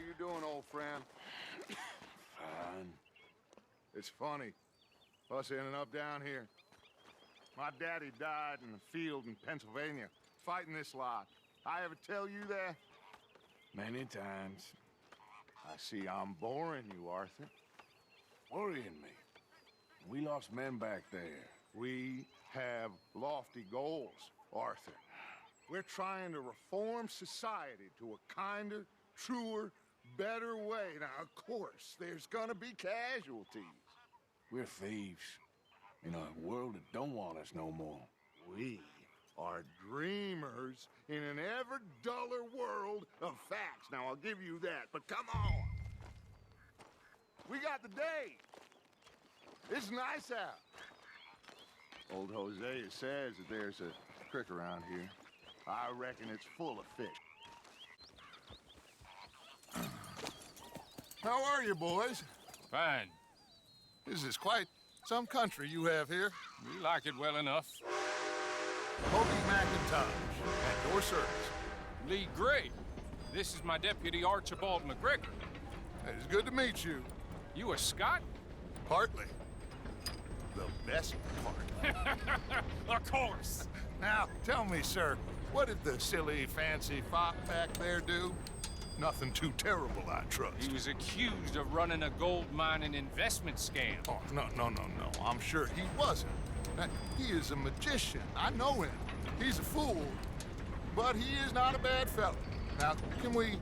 you doing, old friend? Fine. It's funny, us ending up down here. My daddy died in the field in Pennsylvania, fighting this lot. I ever tell you that? Many times. I see I'm boring you, Arthur. Worrying me. We lost men back there. We have lofty goals, Arthur. We're trying to reform society to a kinder, truer, better way. Now, of course, there's gonna be casualties. We're thieves. In a world that don't want us no more. We are dreamers in an ever duller world of facts. Now, I'll give you that, but come on. We got the day. It's nice out. Old Hosea says that there's a creek around here. I reckon it's full of fish. How are you, boys? Fine. This is quite some country you have here. We like it well enough. Hobie McIntosh, at your service. Lee Gray. This is my deputy, Archibald McGregor. It's good to meet you. You a Scot? Partly. The best part. Of course. Now, tell me, sir, what did the silly, fancy fop back there do? Nothing too terrible, I trust. He was accused of running a gold mining investment scam. Oh, no. I'm sure he wasn't. He is a magician. I know him. He's a fool. But he is not a bad fellow. Now, can we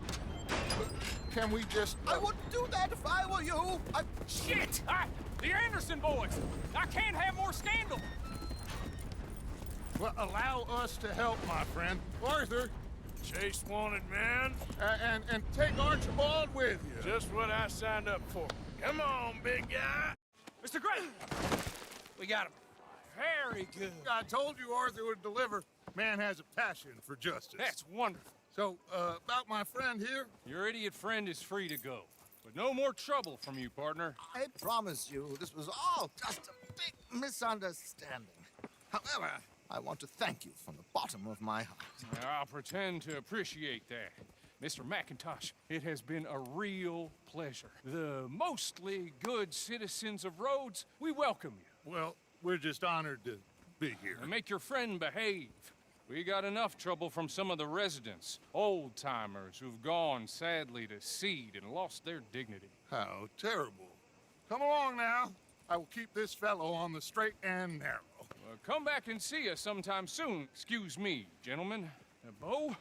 just... I wouldn't do that if I were you. Shit! The Anderson boys! I can't have more scandal! Well, allow us to help, my friend. Arthur, Chase wanted, man. and take Archibald with you. Just what I signed up for. Come on, big guy. Mr. Gray! We got him. Very good. I told you Arthur would deliver. Man has a passion for justice. That's wonderful. So, about my friend here? Your idiot friend is free to go. But no more trouble from you, partner. I promise you, this was all just a big misunderstanding. However, I want to thank you from the bottom of my heart. I'll pretend to appreciate that. Mr. McIntosh, it has been a real pleasure. The mostly good citizens of Rhodes, we welcome you. Well, we're just honored to be here. And make your friend behave. We got enough trouble from some of the residents, old-timers who've gone, sadly, to seed and lost their dignity. How terrible. Come along now. I will keep this fellow on the straight and narrow. Come back and see us sometime soon. Excuse me, gentlemen. Bo,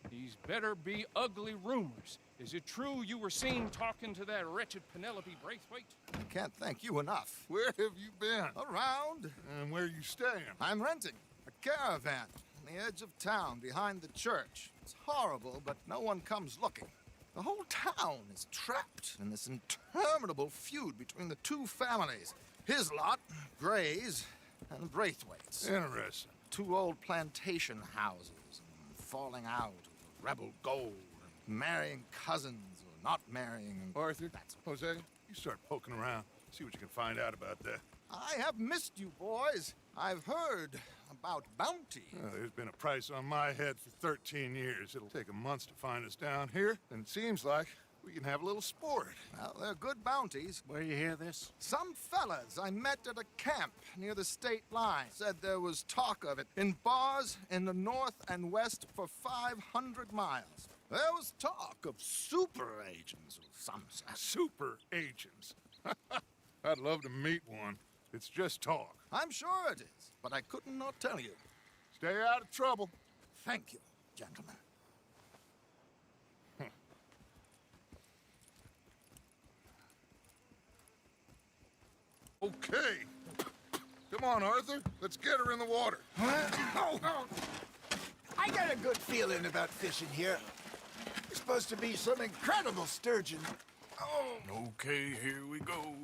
these better be ugly rumors. Is it true you were seen talking to that wretched Penelope Braithwaite? I can't thank you enough. Where have you been? Around. And where you staying? I'm renting a caravan on the edge of town behind the church. It's horrible, but no one comes looking. The whole town is trapped in this interminable feud between the two families. His lot, Gray's, and Braithwaite's. Interesting. Two old plantation houses, and falling out of rebel gold, and marrying cousins or not marrying. And Arthur, Jose, you start poking around. See what you can find out about that. I have missed you, boys. I've heard about bounty. There's been a price on my head for 13 years. It'll take a month to find us down here, and it seems like we can have a little sport. Well, they're good bounties. Where you hear this? Some fellas I met at a camp near the state line said there was talk of it in bars in the north and west for 500 miles. There was talk of super agents of some sort. Super agents. I'd love to meet one. It's just talk. I'm sure it is, but I couldn't not tell you. Stay out of trouble. Thank you, gentlemen. Okay. Come on, Arthur. Let's get her in the water. Oh. I got a good feeling about fishing here. There's supposed to be some incredible sturgeon. Oh. Okay, here we go.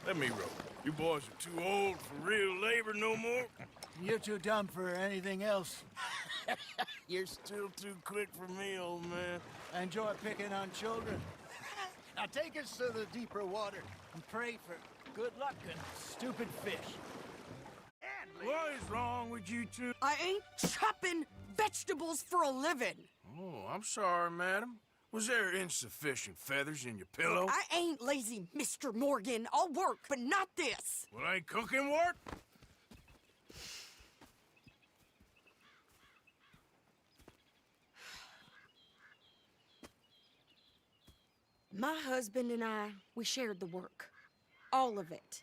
Let me row. You boys are too old for real labor no more. You're too dumb for anything else. You're still too quick for me, old man. I enjoy picking on children. Now take us to the deeper water and pray for good luck and stupid fish. And What is wrong with you two? I ain't chopping vegetables for a living. Oh, I'm sorry, madam. Was there insufficient feathers in your pillow? I ain't lazy, Mr. Morgan. I'll work, but not this. Well, ain't cooking work? My husband and I, we shared the work. All of it.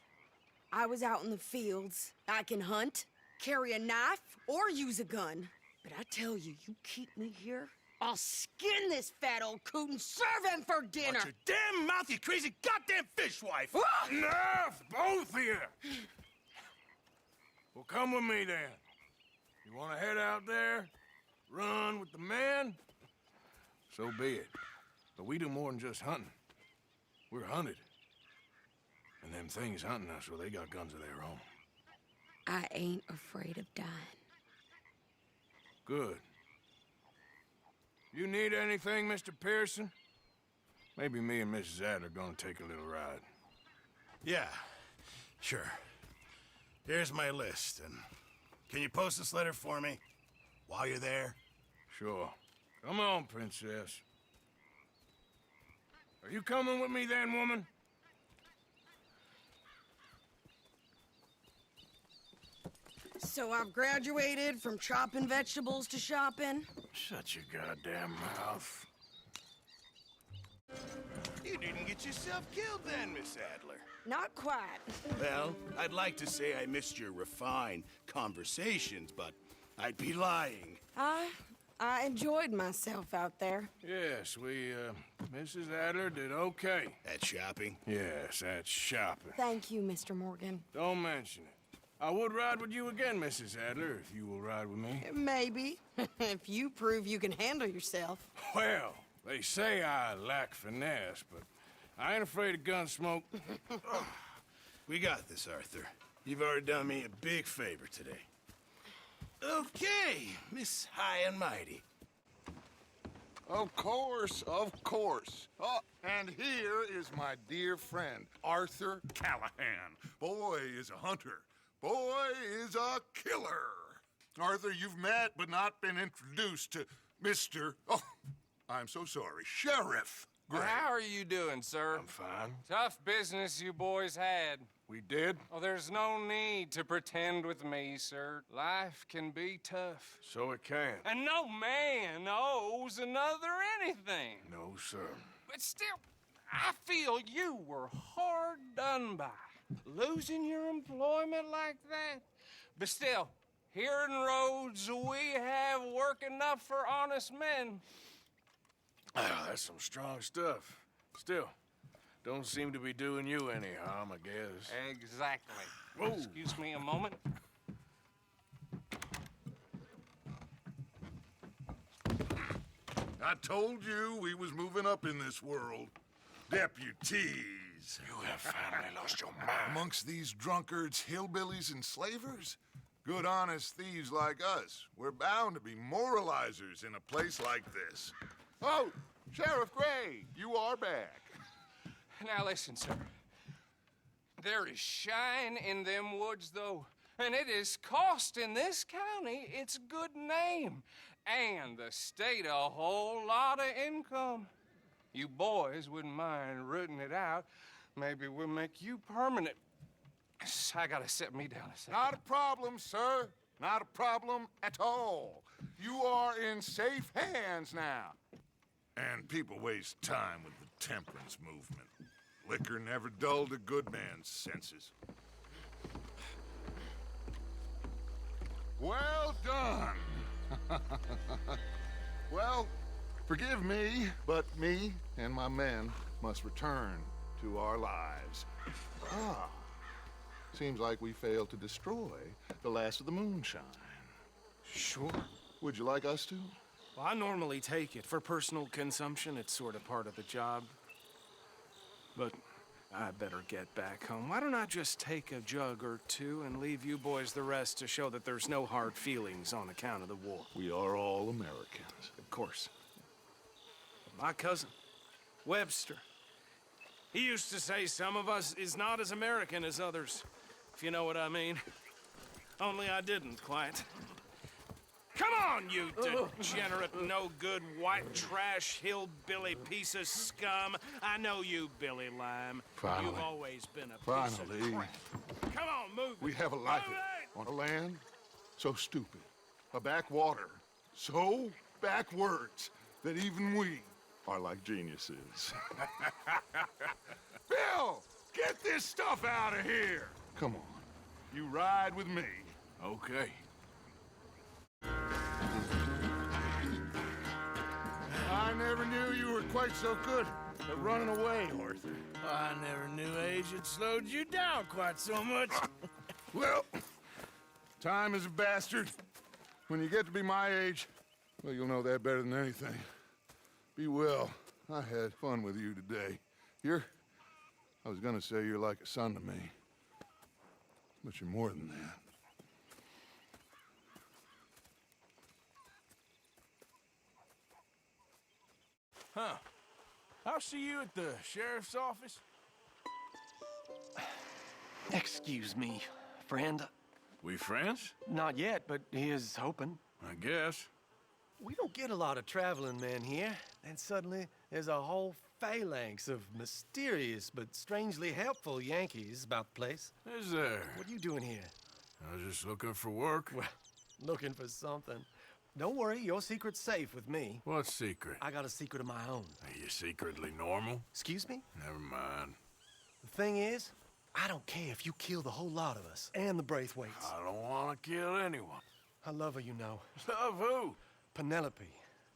I was out in the fields. I can hunt, carry a knife, or use a gun. But I tell you, you keep me here, I'll skin this fat old coot and serve him for dinner. Watch your damn mouth, you crazy goddamn fishwife! Ah! Enough, both of you! Well, come with me then. You want to head out there, run with the men? So be it. But we do more than just hunting. We're hunted. And them things hunting us, well, they got guns of their own. I ain't afraid of dying. Good. You need anything, Mr. Pearson? Maybe me and Mrs. Adler are gonna take a little ride. Yeah, sure. Here's my list, and can you post this letter for me while you're there? Sure. Come on, princess. Are you coming with me then, woman? So I've graduated from chopping vegetables to shopping. Shut your goddamn mouth. You didn't get yourself killed then, Miss Adler. Not quite. Well, I'd like to say I missed your refined conversations, but I'd be lying. I enjoyed myself out there. Yes, Mrs. Adler did okay. At shopping? Yes, that's shopping. Thank you, Mr. Morgan. Don't mention it. I would ride with you again, Mrs. Adler, if you will ride with me. Maybe. If you prove you can handle yourself. Well, they say I lack finesse, but I ain't afraid of gun smoke. We got this, Arthur. You've already done me a big favor today. Okay, Miss High and Mighty. Of course, of course. Oh, and here is my dear friend, Arthur Callahan. Boy is a hunter. Boy is a killer. Arthur, you've met but not been introduced to Mr. Oh, I'm so sorry, Sheriff Gray. How are you doing, sir? I'm fine. Tough business you boys had. We did? Oh, there's no need to pretend with me, sir. Life can be tough. So it can. And no man owes another anything. No, sir. But still, I feel you were hard done by. Losing your employment like that. But still, here in Rhodes, we have work enough for honest men. Ah, that's some strong stuff. Still, don't seem to be doing you any harm, I guess. Exactly. Whoa. Excuse me a moment. I told you we was moving up in this world. Deputies. You have finally lost your mind. Amongst these drunkards, hillbillies, and slavers? Good, honest thieves like us. We're bound to be moralizers in a place like this. Oh, Sheriff Gray, you are back. Now listen, sir. There is shine in them woods, though, and it is costing this county its good name and the state a whole lot of income. You boys wouldn't mind rooting it out. Maybe we'll make you permanent. I gotta set me down a second. Not a problem, sir. Not a problem at all. You are in safe hands now. And people waste time with the temperance movement. Liquor never dulled a good man's senses. Well done. Well, forgive me, but me and my men must return to our lives. Ah, seems like we failed to destroy the last of the moonshine. Sure. Would you like us to? Well, I normally take it. For personal consumption, it's sort of part of the job. But I better get back home. Why don't I just take a jug or two and leave you boys the rest to show that there's no hard feelings on account of the war? We are all Americans. Of course. My cousin, Webster, he used to say some of us is not as American as others, if you know what I mean. Only I didn't quite. Come on, you degenerate, no-good, white trash, hillbilly piece of scum. I know you, Billy Lime. Finally. You've always been a piece Finally. of crap. Come on, move it. We have a life Move it! on a land so stupid, a backwater so backwards that even we are like geniuses. Bill, get this stuff out of here. Come on, you ride with me. Okay. I never knew you were quite so good at running away, Arthur. I never knew age had slowed you down quite so much. Well, time is a bastard. When you get to be my age, well, you'll know that better than anything. Be well. I had fun with you today. I was gonna say you're like a son to me, but you're more than that. Huh. I'll see you at the sheriff's office. Excuse me, friend. We friends? Not yet, but he is hoping. I guess. We don't get a lot of traveling men here, and suddenly there's a whole phalanx of mysterious but strangely helpful Yankees about the place. Is there? What are you doing here? I was just looking for work. Well, looking for something. Don't worry, your secret's safe with me. What secret? I got a secret of my own. Are you secretly normal? Excuse me? Never mind. The thing is, I don't care if you kill the whole lot of us and the Braithwaites. I don't want to kill anyone. I love her, you know. Love who? Penelope.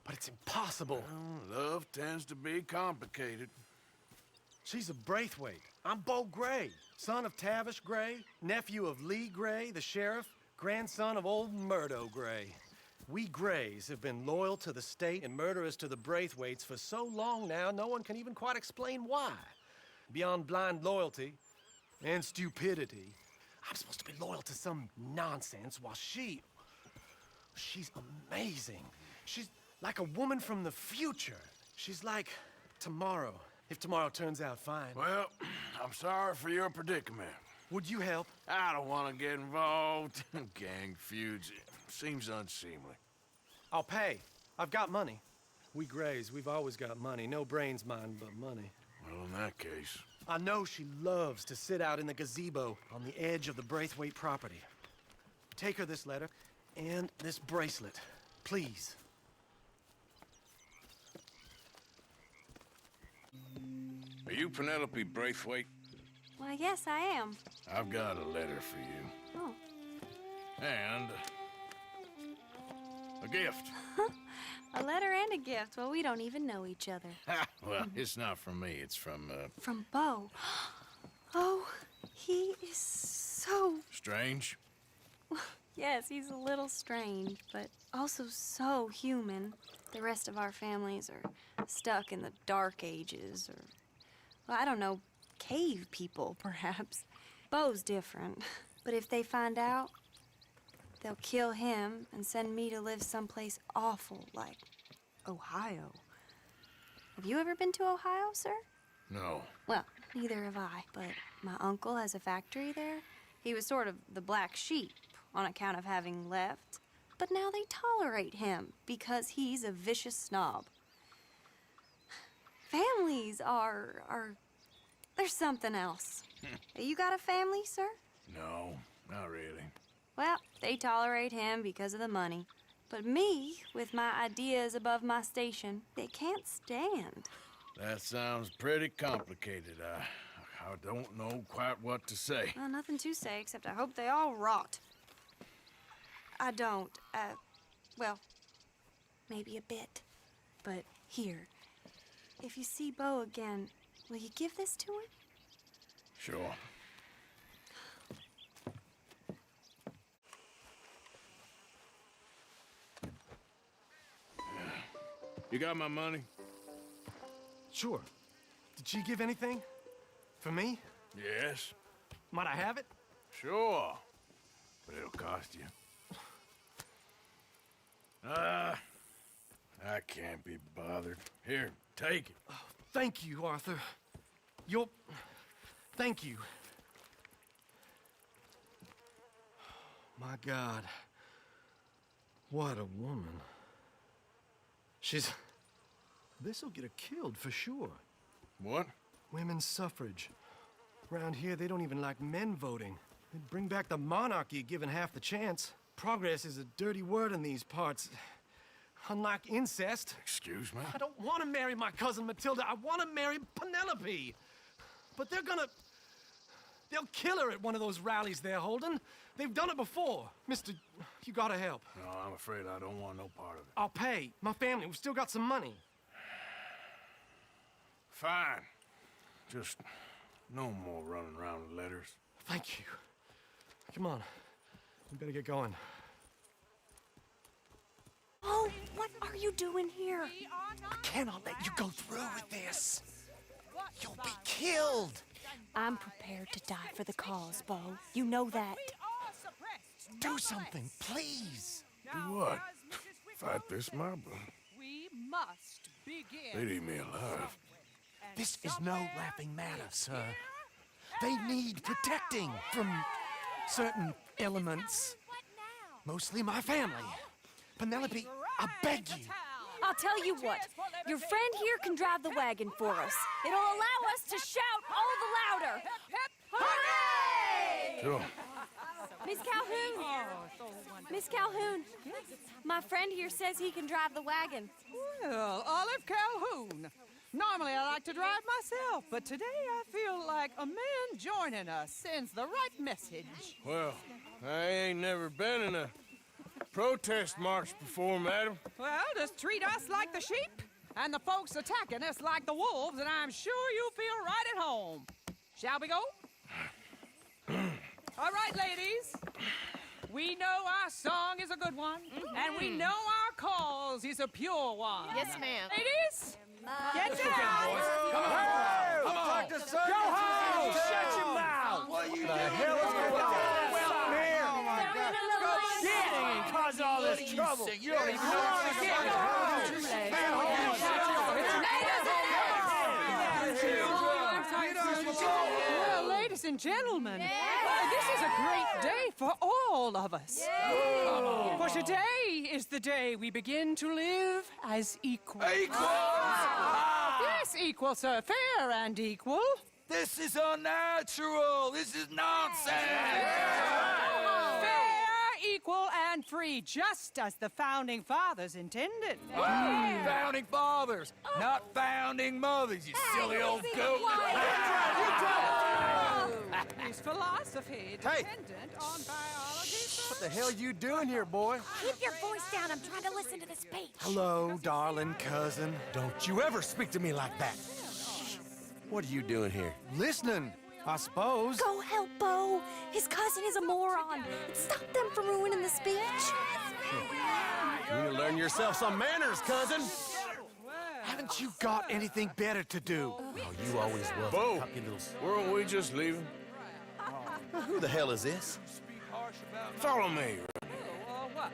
But it's impossible. Well, love tends to be complicated. She's a Braithwaite. I'm Bo Gray, son of Tavish Gray, nephew of Lee Gray, the sheriff, grandson of old Murdo Gray. We Grays have been loyal to the state and murderous to the Braithwaites for so long now, no one can even quite explain why. Beyond blind loyalty and stupidity, I'm supposed to be loyal to some nonsense while she's amazing. She's like a woman from the future. She's like tomorrow, if tomorrow turns out fine. Well, I'm sorry for your predicament. Would you help? I don't want to get involved in gang feuds. It seems unseemly. I'll pay. I've got money. We Grays, we've always got money. No brains, mind, but money. Well, in that case... I know she loves to sit out in the gazebo on the edge of the Braithwaite property. Take her this letter and this bracelet, please. Are you Penelope Braithwaite? Why, yes, I am. I've got a letter for you. Oh. And... a gift. A letter and a gift. Well, we don't even know each other. Well, it's not from me. It's from, From Bo. Oh, he is so... Strange? Yes, he's a little strange, but also so human. The rest of our families are stuck in the Dark Ages, or... well, I don't know, cave people, perhaps. Bo's different. But if they find out, they'll kill him and send me to live someplace awful like Ohio. Have you ever been to Ohio, sir? No. Well, neither have I, but my uncle has a factory there. He was sort of the black sheep on account of having left. But now they tolerate him because he's a vicious snob. Families are there's something else. You got a family, sir? No, not really. Well, they tolerate him because of the money. But me, with my ideas above my station, they can't stand. That sounds pretty complicated. I don't know quite what to say. Well, nothing to say, except I hope they all rot. I don't, well, maybe a bit. But here, if you see Bo again, will you give this to him? Sure. You got my money? Sure. Did she give anything? For me? Yes. Might I have it? Sure. But it'll cost you. I can't be bothered. Here, take it. Oh, thank you, Arthur. Thank you. My God. What a woman. This'll get her killed for sure. What? Women's suffrage. Around here, they don't even like men voting. They'd bring back the monarchy given half the chance. Progress is a dirty word in these parts. Unlike incest. Excuse me? I don't want to marry my cousin Matilda. I want to marry Penelope. But they'll kill her at one of those rallies they're holding. They've done it before. Mister, you gotta help. No, I'm afraid I don't want no part of it. I'll pay. My family, we've still got some money. Fine. Just no more running around with letters. Thank you. Come on. We better get going. Oh, what are you doing here? I cannot let you go through with this. You'll be killed. I'm prepared to die for the cause, Bo. You know that. Do something, please. Do what? Fight this mob? We must begin. They'd eat me alive. This is no laughing matter, sir. They need protecting from certain elements. Mostly my family. Penelope, I beg you. I'll tell you what. Your friend here can drive the wagon for us. It'll allow us to shout all the louder. Hooray! Sure. Miss Calhoun. Miss Calhoun. My friend here says he can drive the wagon. Well, Olive Calhoun. Normally I like to drive myself, but today I feel like a man joining us sends the right message. Well, I ain't never been in a protest march before, madam. Well, just treat us like the sheep, and the folks attacking us like the wolves, and I'm sure you feel right at home. Shall we go? All right, ladies. We know our song is a good one, and we know our cause is a pure one. Yes, ma'am. Ladies, get down! Come on! Go home! Shut your mouth! What are you The hell is going on? Well, man! Oh, my God. Go singing and cause all this trouble. You don't even know what to get. Well, ladies and gentlemen, this is a great day for all of us. For today is the day we begin to live as equals. Yes, equal, sir. Fair and equal. This is unnatural. This is nonsense. Fair, equal, and free, just as the Founding Fathers intended. Founding fathers, not founding mothers, you silly old goat. Is philosophy dependent on biology? What the hell you doing here, boy? Keep your voice down. I'm trying to listen to the speech. Hello, darling cousin. Don't you ever speak to me like that. What are you doing here? Listening, I suppose. Go help Bo. His cousin is a moron. Stop them from ruining the speech. You need to learn yourself some manners, cousin. Haven't you got anything better to do? Oh, you always was Bo, a cocky little... weren't we just leaving? Who the hell is this? Follow me. What?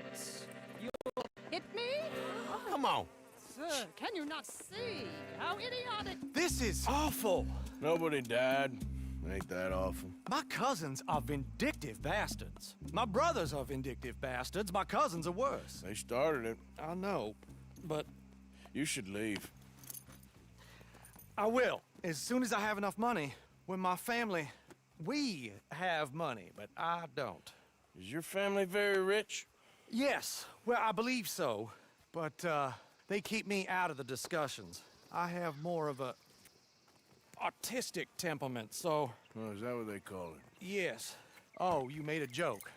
You'll hit me? Come on. Sir, can you not see how idiotic? This is awful. Nobody died. Ain't that awful? My cousins are vindictive bastards. My brothers are vindictive bastards. My cousins are worse. They started it. I know, but You should leave. I will. As soon as I have enough money. When my family... We have money, but I don't. Is your family very rich? Yes, well, I believe so. But, they keep me out of the discussions. I have more of a... artistic temperament, so... Oh, is that what they call it? Yes. Oh, you made a joke.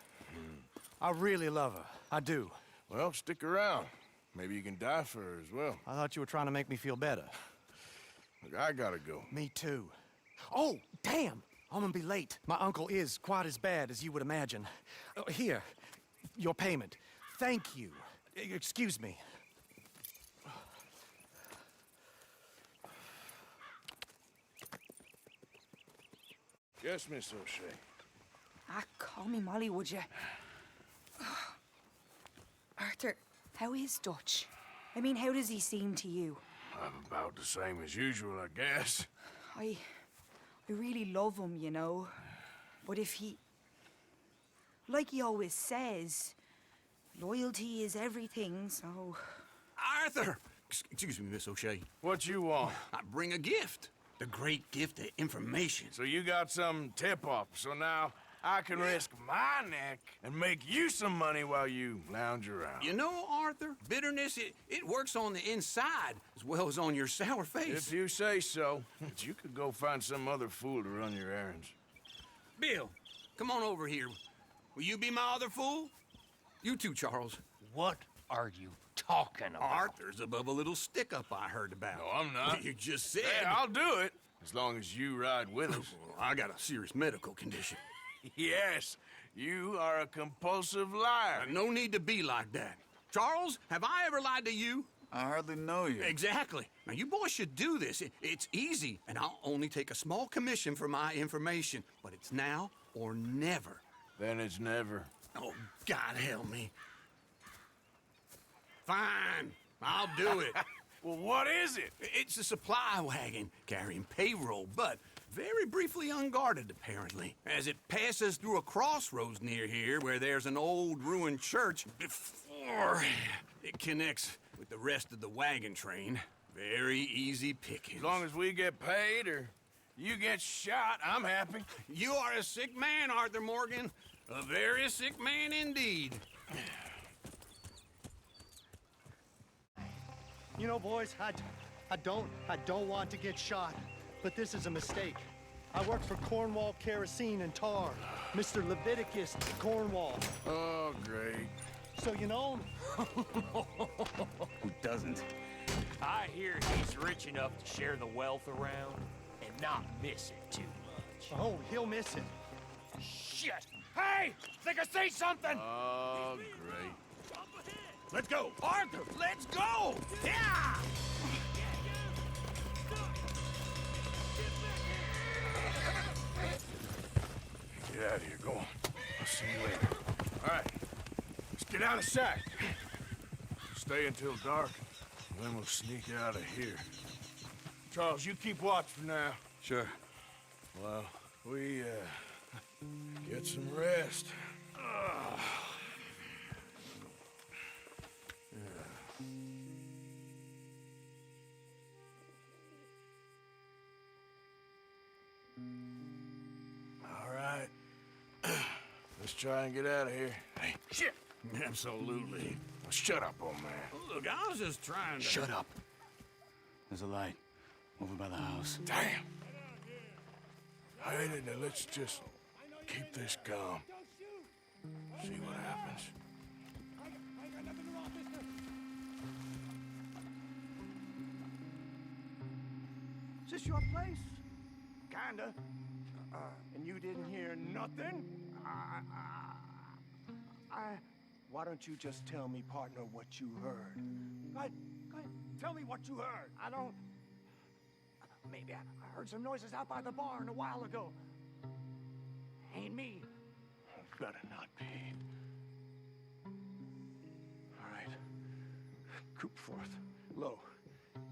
I really love her. I do. Well, stick around. Maybe you can die for her as well. I thought you were trying to make me feel better. Look, I gotta go. Me too. Oh, damn! I'm gonna be late. My uncle is quite as bad as you would imagine. Here, your payment. Thank you. Excuse me. Yes, Miss O'Shea. Call me Molly, would you? Arthur, how is Dutch? I mean, how does he seem to you? I'm about the same as usual, I guess. I really love him, you know. But if he... Like he always says, loyalty is everything, so... Arthur! Excuse me, Miss O'Shea. What you want? I bring a gift. The great gift of information. So you got some tip-off, so now I can risk my neck and make you some money while you lounge around. You know, Arthur, bitterness, it works on the inside as well as on your sour face. If you say so. But you could go find some other fool to run your errands. Bill, come on over here. Will you be my other fool? You too, Charles. What are you talking about? Arthur's above a little stick-up I heard about. No, I'm not. You just said... Hey, I'll do it, as long as you ride with us. I got a serious medical condition. Yes, you are a compulsive liar. No need to be like that. Charles, have I ever lied to you? I hardly know you. Exactly. Now, you boys should do this. It's easy, and I'll only take a small commission for my information. But it's now or never. Then it's never. Oh, God help me. Fine, I'll do it. Well, what is it? It's a supply wagon carrying payroll, but very briefly unguarded, apparently. As it passes through a crossroads near here where there's an old ruined church before it connects with the rest of the wagon train. Very easy pickings. As long as we get paid or you get shot, I'm happy. You are a sick man, Arthur Morgan. A very sick man indeed. You know, boys, I don't want to get shot, but this is a mistake. I work for Cornwall Kerosene and Tar, Mr. Leviticus Cornwall. Oh, great. So, you know... Who doesn't? I hear he's rich enough to share the wealth around and not miss it too much. Oh, he'll miss it. Shit! Hey! Think I see something! Oh, great. Let's go! Arthur, let's go! Yeah! Get out of here. Go on. I'll see you later. All right. Let's get out of sight. Stay until dark, and then we'll sneak out of here. Charles, you keep watch for now. Sure. Well, we, get some rest. All right. Let's try and get out of here. Hey, shit! Absolutely. Well, shut up, old man. Look, I was just trying to... Shut up. There's a light over by the house. Damn! Hey, now let's just keep this calm. See what happens. Is this your place? Kinda. And you didn't hear nothing? Why don't you just tell me, partner, what you heard? Go ahead. Tell me what you heard. I don't... Maybe I heard some noises out by the barn a while ago. Ain't me. Better not be. All right. Coopforth. Low.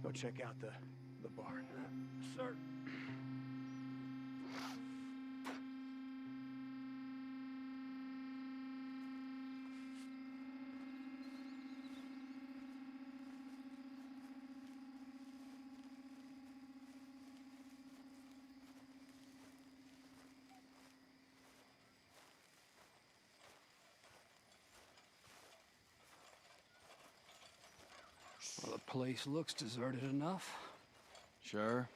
Go check out the barn. Sir. Well, the place looks deserted enough. Sure.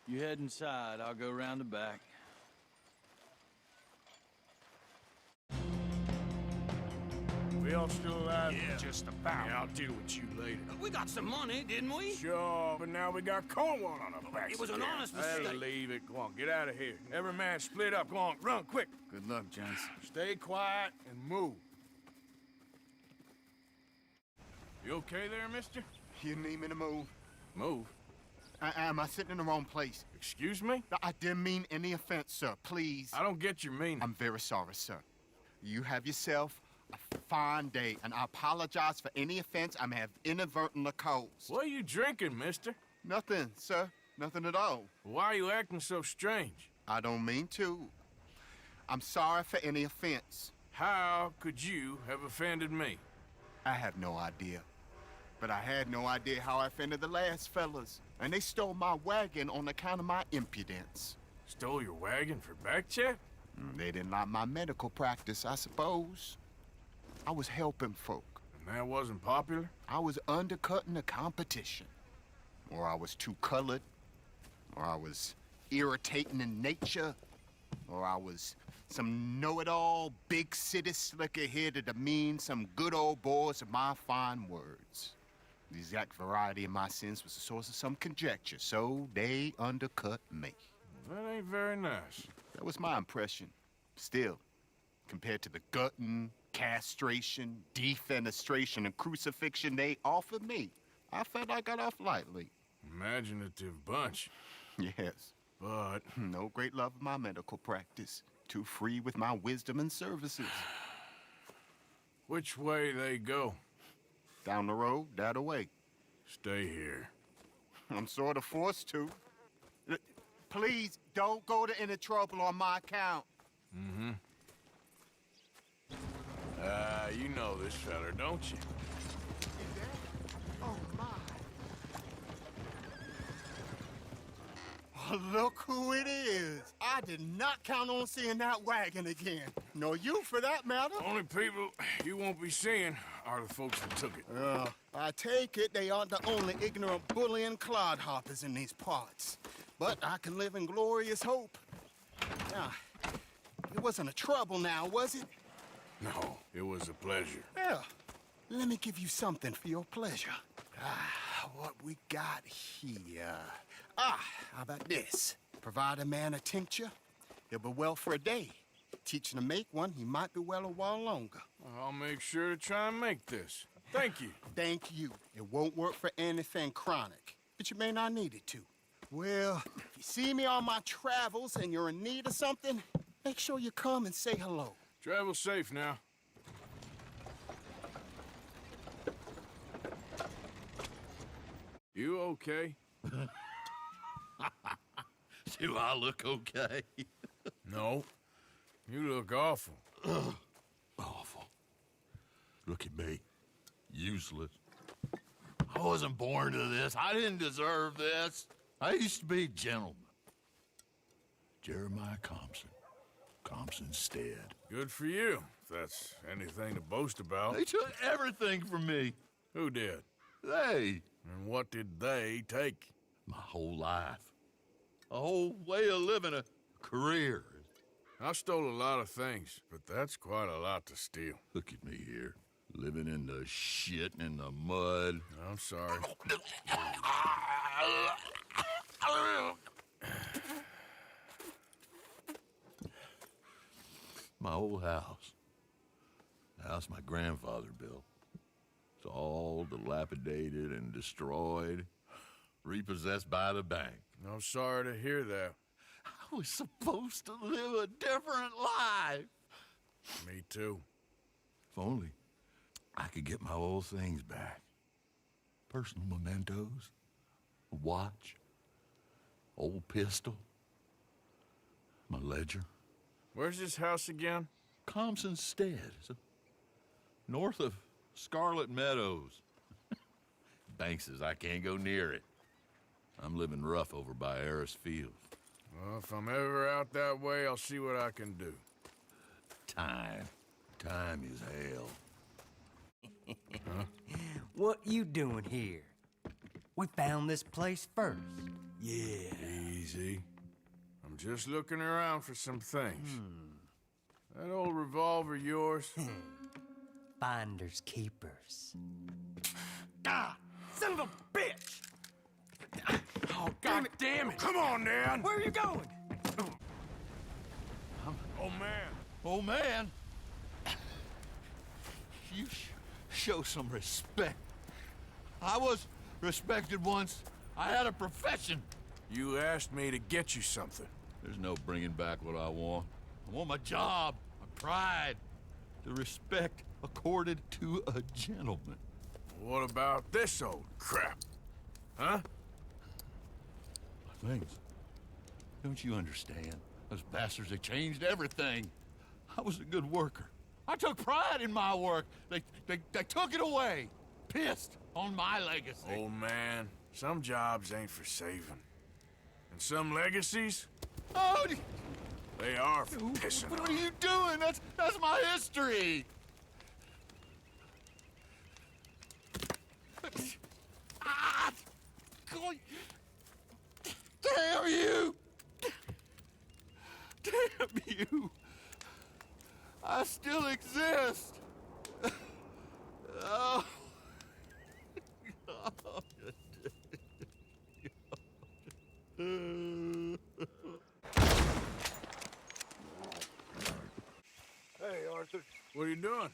You head inside, I'll go round the back. We all still alive? Yeah. Just about. Yeah, I'll deal with you later. We got some money, didn't we? Sure, but now we got Cornwall on our backs. It was an again. honest Hey, mistake. leave it. Go on, get out of here. Every man split up. Go on, run, quick. Good luck, gents. Stay quiet and move. You okay there, mister? You need me to move? Move? Am I sitting in the wrong place? Excuse me? I didn't mean any offense, sir. Please. I don't get your meaning. I'm very sorry, sir. You have yourself a fine day, and I apologize for any offense I may have inadvertently caused. What are you drinking, mister? Nothing, sir. Nothing at all. Why are you acting so strange? I don't mean to. I'm sorry for any offense. How could you have offended me? I have no idea. But I had no idea how I offended the last fellas. And they stole my wagon on account of my impudence. Stole your wagon for back check? They didn't like my medical practice, I suppose. I was helping folk. And that wasn't popular? I was undercutting the competition. Or I was too colored. Or I was irritating in nature. Or I was some know-it-all, big city slicker here to demean some good old boys of my fine words. The exact variety of my sins was the source of some conjecture, so they undercut me. That ain't very nice. That was my impression. Still, compared to the gutting, castration, defenestration, and crucifixion they offered me, I felt I got off lightly. Imaginative bunch. Yes. But no great love of my medical practice. Too free with my wisdom and services. Which way they go? Down the road, that away. Stay here. I'm sort of forced to. Please, don't go to any trouble on my account. Mm-hmm. You know this feller, don't you? Oh, my. Oh, look who it is. I did not count on seeing that wagon again. Nor you, for that matter. Only people you won't be seeing are the folks that took it. I take it they aren't the only ignorant bullying clodhoppers in these parts. But I can live in glorious hope. Now, it wasn't a trouble now, was it? No, it was a pleasure. Yeah. Let me give you something for your pleasure. What we got here? How about this? Provide a man a tincture, he'll be well for a day. Teach him to make one, he might be well a while longer. I'll make sure to try and make this. Thank you. Thank you. It won't work for anything chronic, but you may not need it to. Well, if you see me on my travels and you're in need of something, make sure you come and say hello. Travel safe now. You okay? Do I look okay? No. You look awful. Awful. Look at me. Useless. I wasn't born to this. I didn't deserve this. I used to be a gentleman. Jeremiah Compson. Compson Stead. Good for you, if that's anything to boast about. They took everything from me. Who did? They. And what did they take? My whole life. A whole way of living, a career. I stole a lot of things, but that's quite a lot to steal. Look at me here, living in the shit and the mud. I'm sorry. My old house. The house my grandfather built. It's all dilapidated and destroyed, repossessed by the bank. I'm sorry to hear that. I was supposed to live a different life. Me too. If only I could get my old things back. Personal mementos, a watch, old pistol, my ledger. Where's this house again? Compson Stead. It's north of Scarlet Meadows. Bank says I can't go near it. I'm living rough over by Harris Field. Well, if I'm ever out that way, I'll see what I can do. Time. Time is hell. Huh? What you doing here? We found this place first. Yeah. Easy. I'm just looking around for some things. That old revolver yours? Finders keepers. Ah! Son of a bitch! Oh, God damn it! Come on, Dan! Where are you going? Oh, man. Oh, man. You show some respect. I was respected once. I had a profession. You asked me to get you something. There's no bringing back what I want. I want my job, my pride, the respect accorded to a gentleman. What about this old crap? Huh? Things. Don't you understand? Those bastards, they changed everything. I was a good worker. I took pride in my work. They took it away. Pissed on my legacy. Old man, some jobs ain't for saving. And some legacies, Oh, they are for pissing what on. are you doing? That's my history. Ah! God. Damn you! Damn you! I still exist! Oh. Hey, Arthur. What are you doing?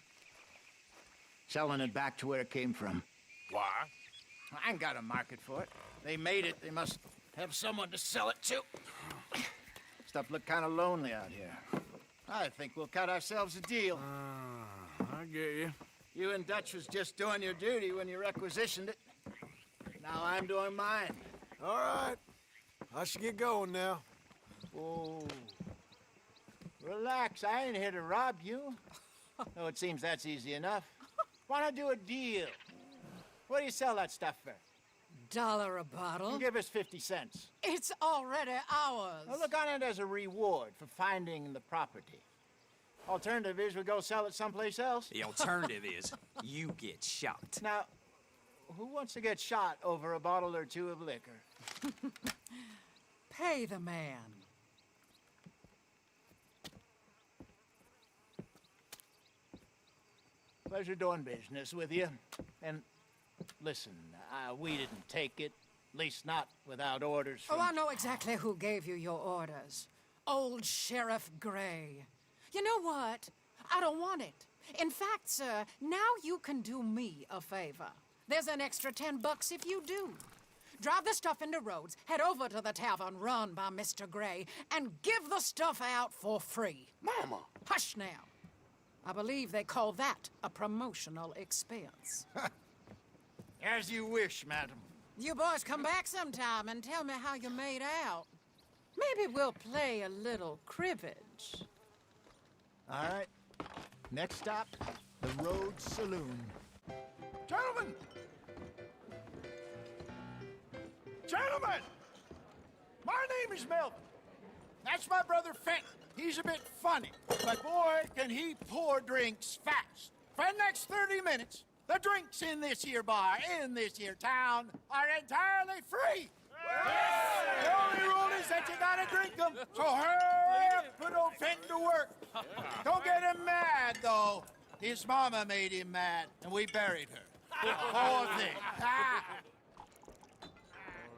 Selling it back to where it came from. Why? I ain't got a market for it. They made it. They must have someone to sell it to. Stuff look kind of lonely out here. I think we'll cut ourselves a deal. I get you. You and Dutch was just doing your duty when you requisitioned it. Now I'm doing mine. All right. I should get going now. Whoa. Relax, I ain't here to rob you. No, it seems that's easy enough. Why not do a deal? What do you sell that stuff for? $1 a bottle. You give us 50 cents. It's already ours. Well, look on it as a reward for finding the property. Alternative is we go sell it someplace else. The alternative is you get shot. Now, who wants to get shot over a bottle or two of liquor? Pay the man. Pleasure doing business with you. And listen, we didn't take it. At least not without orders from... Oh, I know exactly who gave you your orders. Old Sheriff Gray. You know what? I don't want it. In fact, sir, now you can do me a favor. There's an extra $10 if you do. Drive the stuff into Rhodes, head over to the tavern run by Mr. Gray, and give the stuff out for free. Mama! Hush now. I believe they call that a promotional expense. As you wish, madam. You boys come back sometime and tell me how you made out. Maybe we'll play a little cribbage. All right. Next stop, the Rhodes Saloon. Gentlemen! Gentlemen! My name is Melvin. That's my brother Fenton. He's a bit funny, but boy, can he pour drinks fast. For the next 30 minutes, the drinks in this here bar, in this here town, are entirely free. The only rule is that you gotta drink them, so hurry up, put old Fenton to work. Don't get him mad, though. His mama made him mad, and we buried her. Poor thing.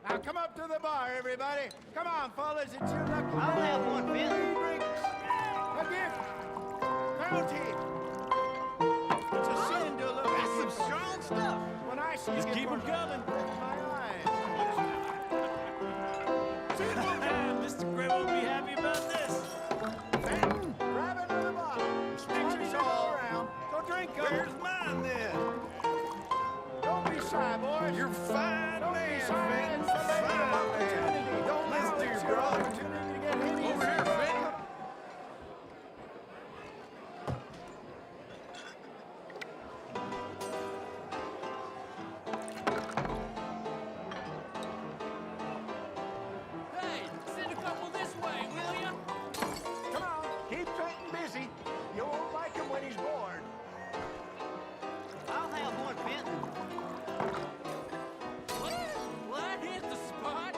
Now come up to the bar, everybody. Come on, fellas, it's your lucky day. I'll have one, Bill. Drinks. A gift. Bounty. It's a sin to look at. That's some strong stuff. When I see Just it keep 'em coming. my eyes. Mr. Gray won't be happy about this. Fenton, grab another bottle. Sticks us all around. So drink 'em. Where's mine then? Don't be shy, boys. You're fine, Don't man, be shy. Fenton. It's a lady Fine, opportunity. man. Don't Let's allow do, this bro. opportunity to get hideous. Over here, Fenton. Hey, send a couple this way, will ya? Come on, keep Fenton busy. You won't like him when he's bored. I'll have one, Fenton. Well, that hit the spot.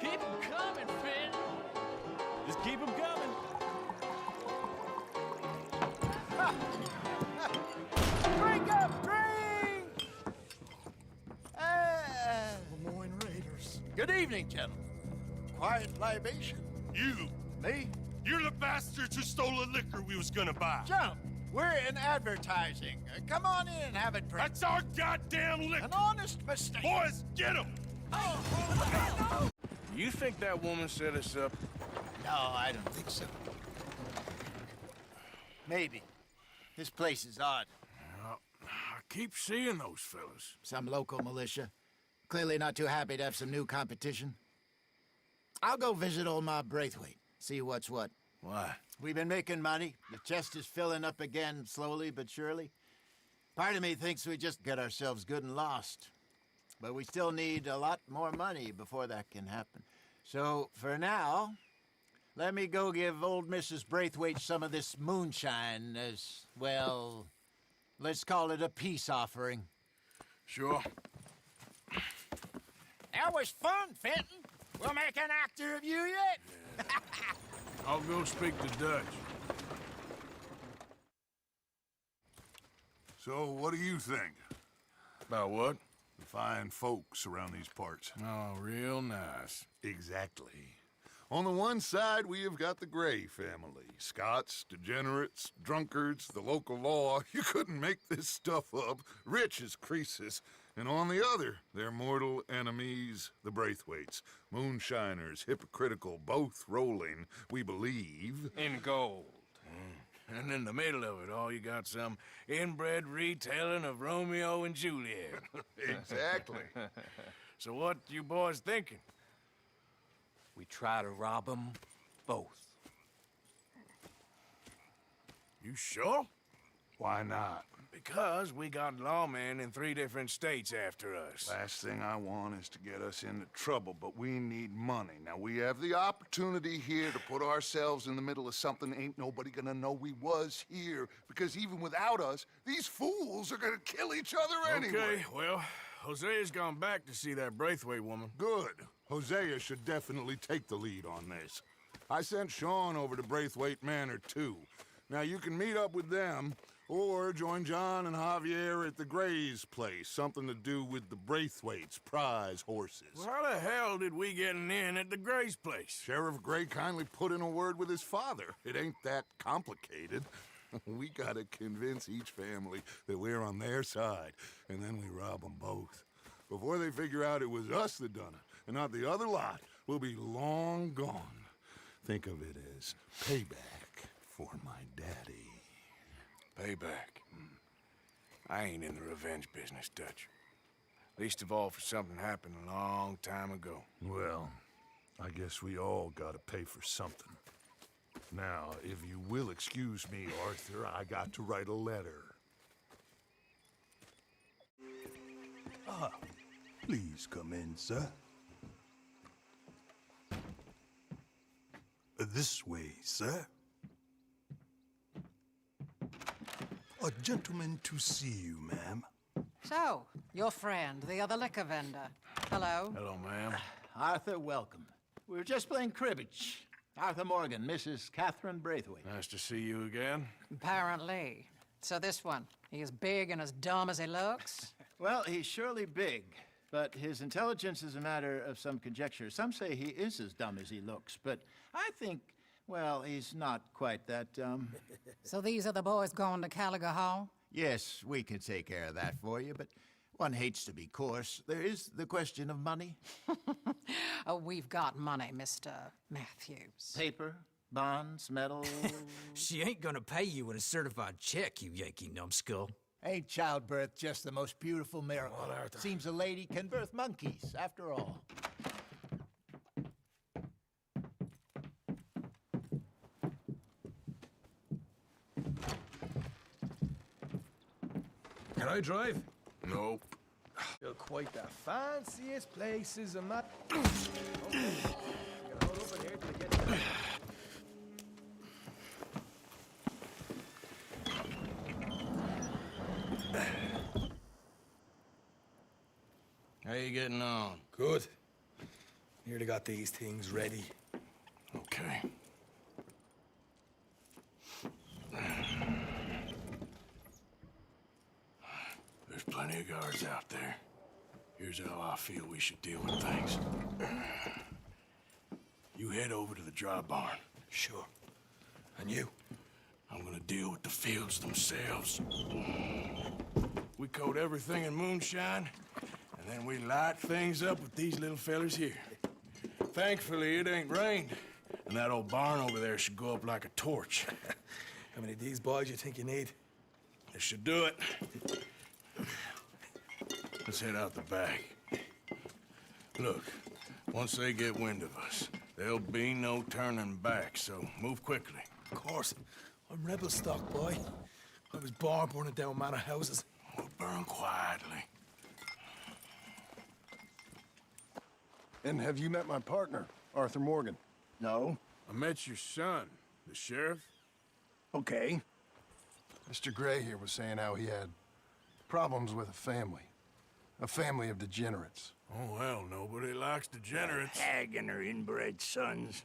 Keep 'em coming, Finn. Just keep 'em coming. Drink up, drink! Lemoyne Raiders. Good evening, gentlemen. Quiet libation. You! Me? You're the bastards who stole the liquor we was gonna buy. Jump! We're in advertising. Come on in and have a drink. That's our goddamn liquor! An honest mistake. Boys, get him! You think that woman set us up? No, I don't think so. Maybe. This place is odd. Well, I keep seeing those fellas. Some local militia. Clearly not too happy to have some new competition. I'll go visit old Ma Braithwaite, see what's what. Why? We've been making money. The chest is filling up again, slowly but surely. Part of me thinks we just get ourselves good and lost. But we still need a lot more money before that can happen. So, for now, let me go give old Mrs. Braithwaite some of this moonshine as, well, let's call it a peace offering. Sure. That was fun, Fenton. We'll make an actor of you yet. I'll go speak to Dutch. So, what do you think? About what? The fine folks around these parts. Oh, real nice. Exactly. On the one side, we have got the Gray family. Scots, degenerates, drunkards, the local law. You couldn't make this stuff up. Rich as Croesus. And on the other, their mortal enemies, the Braithwaites. Moonshiners, hypocritical, both rolling, we believe. In gold. And in the middle of it all, you got some inbred retelling of Romeo and Juliet. Exactly. So what you boys thinking? We try to rob them both. You sure? Why not? Because we got lawmen in 3 different states after us. Last thing I want is to get us into trouble, but we need money. Now, we have the opportunity here to put ourselves in the middle of something ain't nobody gonna know we was here, because even without us, these fools are gonna kill each other anyway. Okay, well, Hosea's gone back to see that Braithwaite woman. Good. Hosea should definitely take the lead on this. I sent Sean over to Braithwaite Manor, too. Now, you can meet up with them, or join John and Javier at the Gray's place. Something to do with the Braithwaite's prize horses. Well, how the hell did we get in at the Gray's place? Sheriff Gray kindly put in a word with his father. It ain't that complicated. We gotta convince each family that we're on their side, and then we rob them both. Before they figure out it was us that done it, and not the other lot, we'll be long gone. Think of it as payback for my daddy. Payback. I ain't in the revenge business, Dutch. Least of all for something happened a long time ago. Well, I guess we all gotta pay for something. Now, if you will excuse me, Arthur, I got to write a letter. Please come in, sir. This way, sir. A gentleman to see you, ma'am. So, your friend, the other liquor vendor. Hello. Hello, ma'am. Arthur, welcome. We were just playing cribbage. Arthur Morgan, Mrs. Catherine Braithwaite. Nice to see you again. Apparently. So this one, he is big and as dumb as he looks? Well, he's surely big, but his intelligence is a matter of some conjecture. Some say he is as dumb as he looks, but I think, well, he's not quite that dumb. So these are the boys going to Caliga Hall? Yes, we can take care of that for you, but one hates to be coarse. There is the question of money. Oh, we've got money, Mr. Matthews. Paper, bonds, metal. She ain't gonna pay you with a certified check, you Yankee numbskull. Ain't childbirth just the most beautiful miracle? Seems a lady can birth monkeys, after all. Can I drive? Nope. You're quite the fanciest places in that. How you getting on? Good. Nearly got these things ready. Okay. There's plenty of guards out there. Here's how I feel we should deal with things. You head over to the dry barn. Sure. And you? I'm gonna deal with the fields themselves. We coat everything in moonshine, and then we light things up with these little fellers here. Thankfully, it ain't rained, and that old barn over there should go up like a torch. How many of these boys you think you need? This should do it. Let's head out the back. Look, once they get wind of us, There'll be no turning back, so move quickly. Of course. I'm rebel stock, boy. I was born burning down manor houses. We'll burn quietly. And have you met my partner, Arthur Morgan? No? I met your son, the sheriff. Okay. Mr. Gray here was saying how he had problems with a family of degenerates. Oh, well, nobody likes degenerates. Hag and her inbred sons.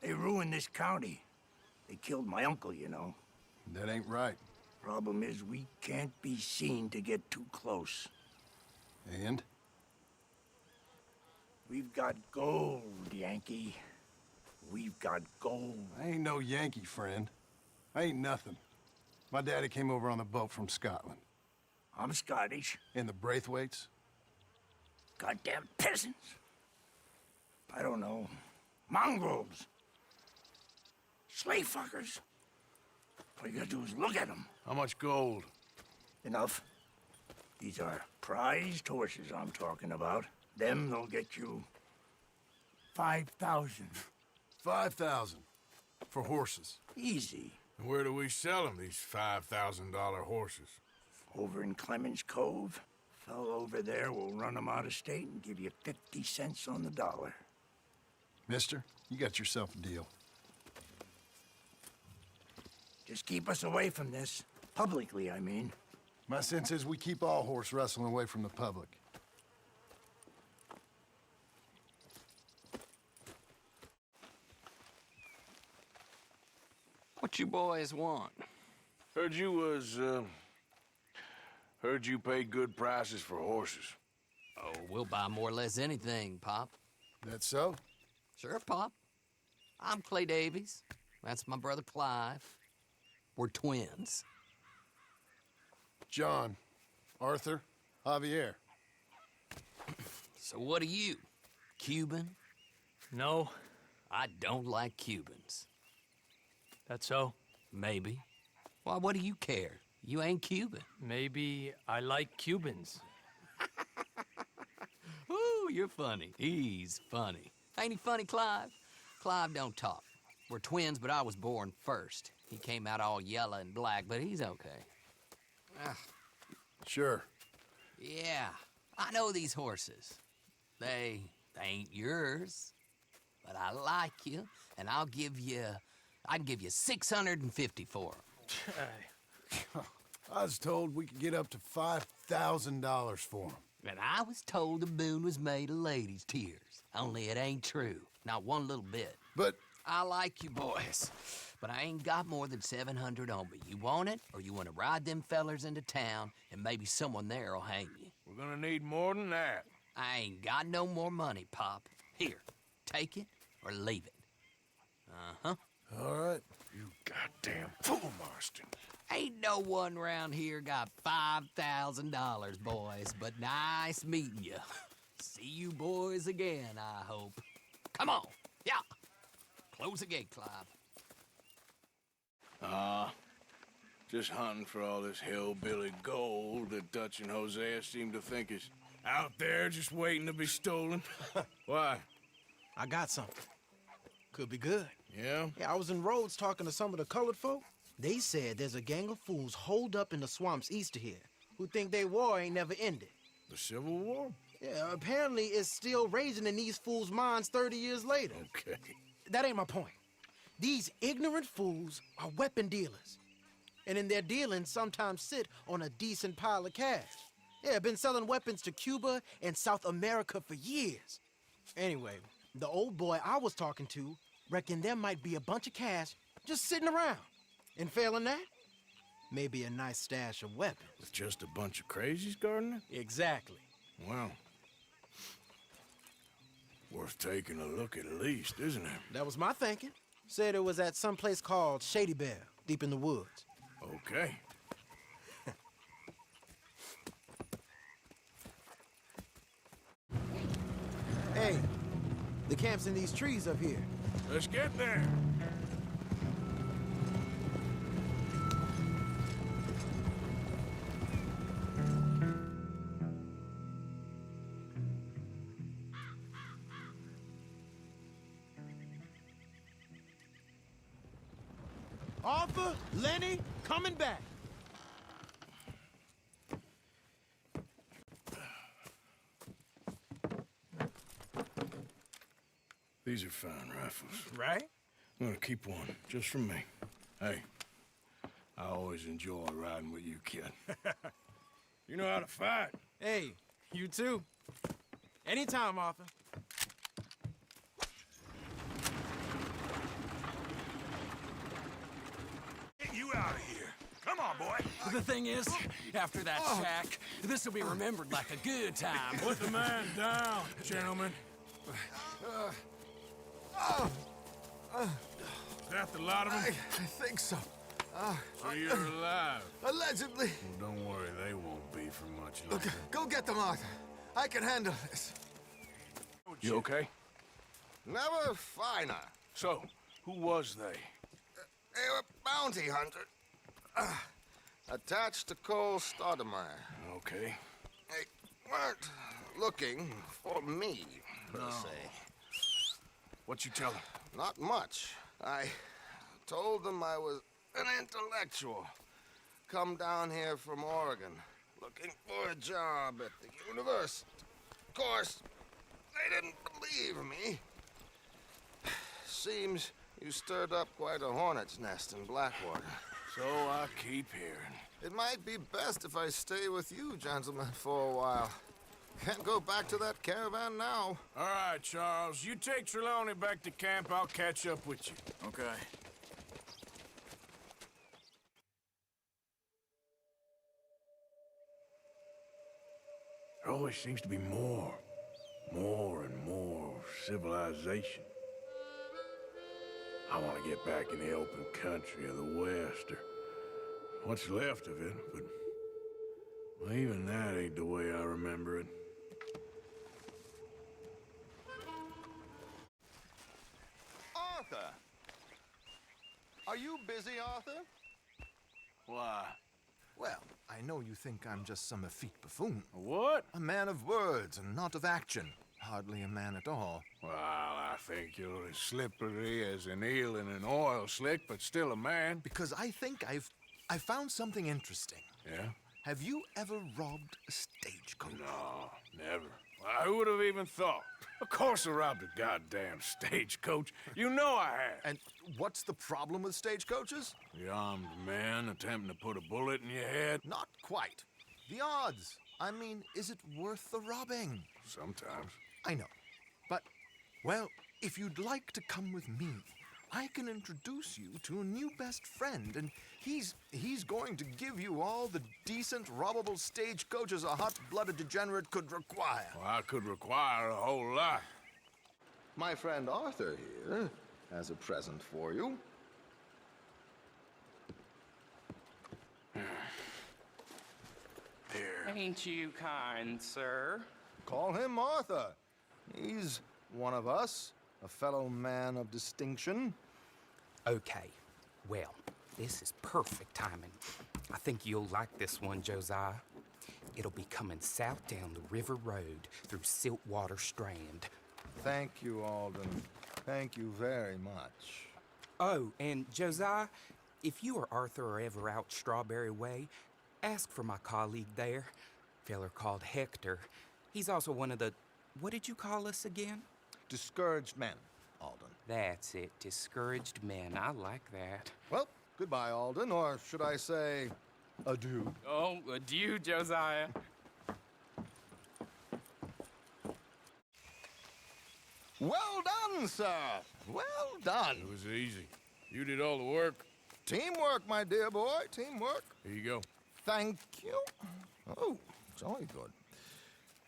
They ruined this county. They killed my uncle, you know. That ain't right. Problem is, we can't be seen to get too close. And? We've got gold, Yankee. We've got gold. I ain't no Yankee, friend. I ain't nothing. My daddy came over on the boat from Scotland. I'm Scottish. And the Braithwaites? Goddamn peasants. I don't know. Mongrels. Slave fuckers. All you gotta do is look at them. How much gold? Enough. These are prized horses I'm talking about. Them, they'll get you 5,000. 5,000 for horses. Easy. And where do we sell them, these $5,000 horses? Over in Clemens Cove. Fellow over there will run them out of state and give you 50 cents on the dollar. Mister, you got yourself a deal. Just keep us away from this. Publicly, I mean. My sense is we keep all horse wrestling away from the public. What you boys want? Heard you pay good prices for horses. Oh, we'll buy more or less anything, Pop. That so? Sure, Pop. I'm Clay Davies. That's my brother Clive. We're twins. John, Arthur, Javier. So what are you? Cuban? No. I don't like Cubans. That so? Maybe. Why, what do you care? You ain't Cuban. Maybe I like Cubans. Ooh, you're funny. He's funny. Ain't he funny, Clive? Clive don't talk. We're twins, but I was born first. He came out all yellow and black, but he's okay. Sure. Yeah, I know these horses. They ain't yours, but I like you, and I'd give you 650 for them. I was told we could get up to $5,000 for them. And I was told the moon was made of ladies' tears. Only it ain't true. Not one little bit. But I like you boys, but I ain't got more than 700 on me. You want it, or you want to ride them fellers into town, and maybe someone there will hang you? We're gonna need more than that. I ain't got no more money, Pop. Here, take it or leave it. Uh-huh. All right. You goddamn fool, Marston. Ain't no one round here got $5,000, boys, but nice meeting you. See you boys again, I hope. Come on, yeah. Close the gate, Clive. Just hunting for all this hillbilly gold that Dutch and Hosea seem to think is out there just waiting to be stolen. Why? I got something. Could be good. Yeah? Yeah, I was in Rhodes talking to some of the colored folk. They said there's a gang of fools holed up in the swamps east of here who think their war ain't never ended. The Civil War? Yeah, apparently it's still raging in these fools' minds 30 years later. Okay. That ain't my point. These ignorant fools are weapon dealers. And in their dealings sometimes sit on a decent pile of cash. Yeah, been selling weapons to Cuba and South America for years. Anyway, the old boy I was talking to reckoned there might be a bunch of cash just sitting around. And failing that, maybe a nice stash of weapons. With just a bunch of crazies guarding it? Exactly. Well, worth taking a look at least, isn't it? That was my thinking. Said it was at some place called Shady Belle, deep in the woods. Okay. Hey, the camp's in these trees up here. Let's get there. Arthur, Lenny, coming back. These are fine rifles. Right? I'm gonna keep one, just from me. Hey, I always enjoy riding with you, kid. You know how to fight. Hey, you too. Anytime, Arthur. Get you out of here. Come on, boy. The thing is, after that shack, this will be remembered like a good time. Put the man down, gentlemen. Is that the lot of them? I think so. So you're alive? Allegedly. Well, don't worry, they won't be for much Look, longer. go get them, Arthur. I can handle this. You okay? Never finer. So, who was they? They were bounty hunters. Attached to Cole Stoudemire. Okay. They weren't looking for me, per se. What you tell them? Not much. I told them I was an intellectual. Come down here from Oregon, looking for a job at the university. Of course, they didn't believe me. Seems you stirred up quite a hornet's nest in Blackwater. So I keep hearing. It might be best if I stay with you, gentlemen, for a while. Can't go back to that caravan now. All right, Charles. You take Trelawney back to camp. I'll catch up with you. Okay. There always seems to be more and more civilization. I want to get back in the open country of the West, or what's left of it, but well, even that ain't the way I remember it. Arthur! Are you busy, Arthur? Why? Well, I know you think I'm just some effete buffoon. What? A man of words and not of action. Hardly a man at all. Well, I think you're as slippery as an eel in an oil slick, but still a man. Because I think I found something interesting. Yeah? Have you ever robbed a stagecoach? No, never. Well, who would have even thought? Of course I robbed a goddamn stagecoach. You know I have. And what's the problem with stagecoaches? The armed man attempting to put a bullet in your head? Not quite. The odds. I mean, is it worth the robbing? Sometimes. I know. But, well, if you'd like to come with me, I can introduce you to a new best friend, and he's going to give you all the decent, robbable stagecoaches a hot-blooded degenerate could require. Well, I could require a whole lot. My friend Arthur here has a present for you. Here. Ain't you kind, sir? Call him Arthur. He's one of us, a fellow man of distinction. Okay, well, this is perfect timing. I think you'll like this one, Josiah. It'll be coming south down the river road through Siltwater Strand. Thank you, Alden. Thank you very much. Oh, and Josiah, if you or Arthur are ever out Strawberry Way, ask for my colleague there, feller called Hector. He's also one of the, what did you call us again? Discouraged men, Alden. That's it, discouraged men. I like that. Well, goodbye, Alden, or should I say, adieu. Oh, adieu, Josiah. Well done, sir. Well done. It was easy. You did all the work. Teamwork, my dear boy, teamwork. Here you go. Thank you. Oh, jolly good.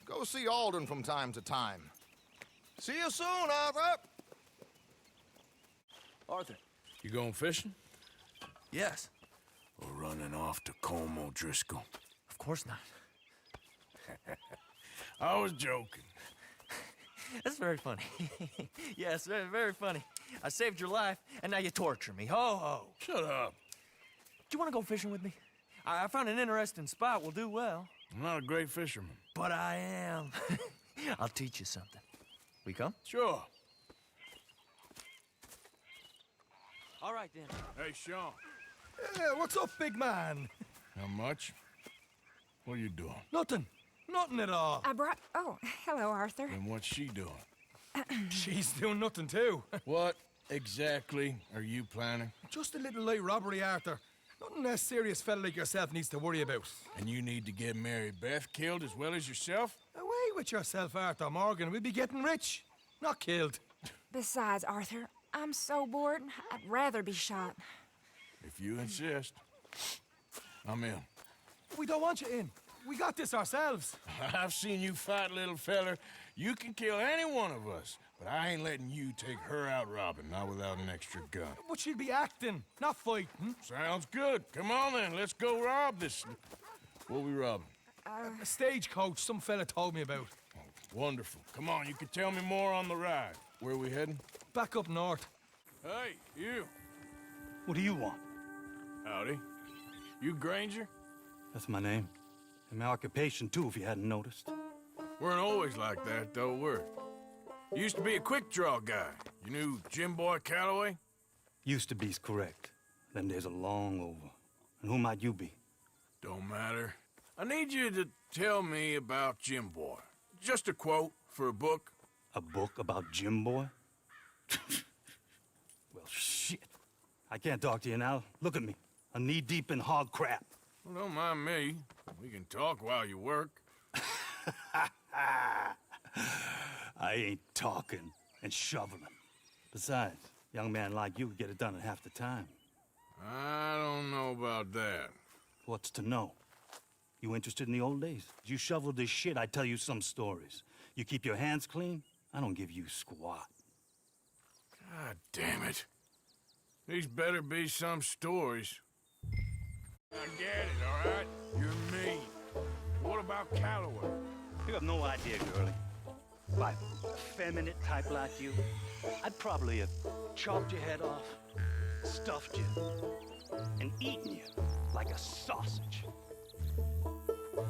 Go see Alden from time to time. See you soon, Arthur. Arthur. You going fishing? Yes. Or running off to Colm O'Driscoll? Of course not. I was joking. That's very funny. Yes, very, very funny. I saved your life, and now you torture me. Ho, ho. Shut up. Do you want to go fishing with me? I found an interesting spot. We'll do well. I'm not a great fisherman. But I am. I'll teach you something. We come? Sure. All right, then. Hey, Sean. Yeah, what's up, big man? How much? What are you doing? Nothing. Nothing at all. I brought... Oh, hello, Arthur. And what's she doing? She's doing nothing, too. What exactly are you planning? Just a little light robbery, Arthur. Nothing a serious fella like yourself needs to worry about. And you need to get Mary Beth killed as well as yourself? Away with yourself, Arthur Morgan. We'll be getting rich, not killed. Besides, Arthur, I'm so bored, I'd rather be shot. If you insist, I'm in. We don't want you in. We got this ourselves. I've seen you fight, little feller. You can kill any one of us, but I ain't letting you take her out robbing, not without an extra gun. But she'll be acting, not fighting. Sounds good. Come on, then. Let's go rob this. What we robbing? A stagecoach some fella told me about. Oh, wonderful. Come on, you can tell me more on the ride. Where are we heading? Back up north. Hey, you. What do you want? Howdy. You Granger? That's my name. And my occupation, too, if you hadn't noticed. Weren't always like that, though, were you? Used to be a quick-draw guy. You knew Jim Boy Calloway? Used to be's correct. Them days are long over. And who might you be? Don't matter. I need you to tell me about Jim Boy. Just a quote for a book. A book about Jim Boy? Well, shit. I can't talk to you now. Look at me. I'm knee-deep in hog crap. Well, don't mind me. We can talk while you work. I ain't talking and shoveling. Besides, a young man like you could get it done in half the time. I don't know about that. What's to know? You interested in the old days? You shoveled this shit, I tell you some stories. You keep your hands clean, I don't give you squat. God damn it. These better be some stories. I get it, all right? You're mean. What about Calloway? You have no idea, girlie. By a feminine type like you, I'd probably have chopped your head off, stuffed you, and eaten you like a sausage.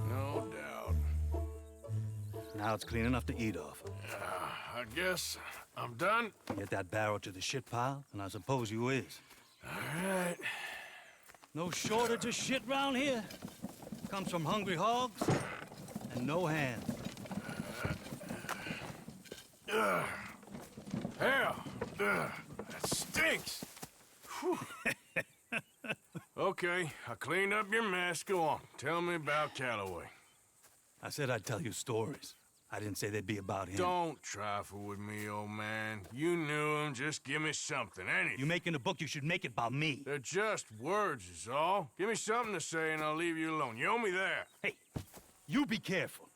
No doubt. Now it's clean enough to eat off. I guess I'm done. Get that barrel to the shit pile, and I suppose you is. All right. No shortage of shit round here. Comes from hungry hogs and no hands. Hell, that stinks. Okay, I cleaned up your mess. Go on, tell me about Calloway. I said I'd tell you stories. I didn't say they'd be about him. Don't trifle with me, old man. You knew him. Just give me something, anything. You making a book, you should make it about me. They're just words, is all. Give me something to say, and I'll leave you alone. You owe me that. Hey, you be careful.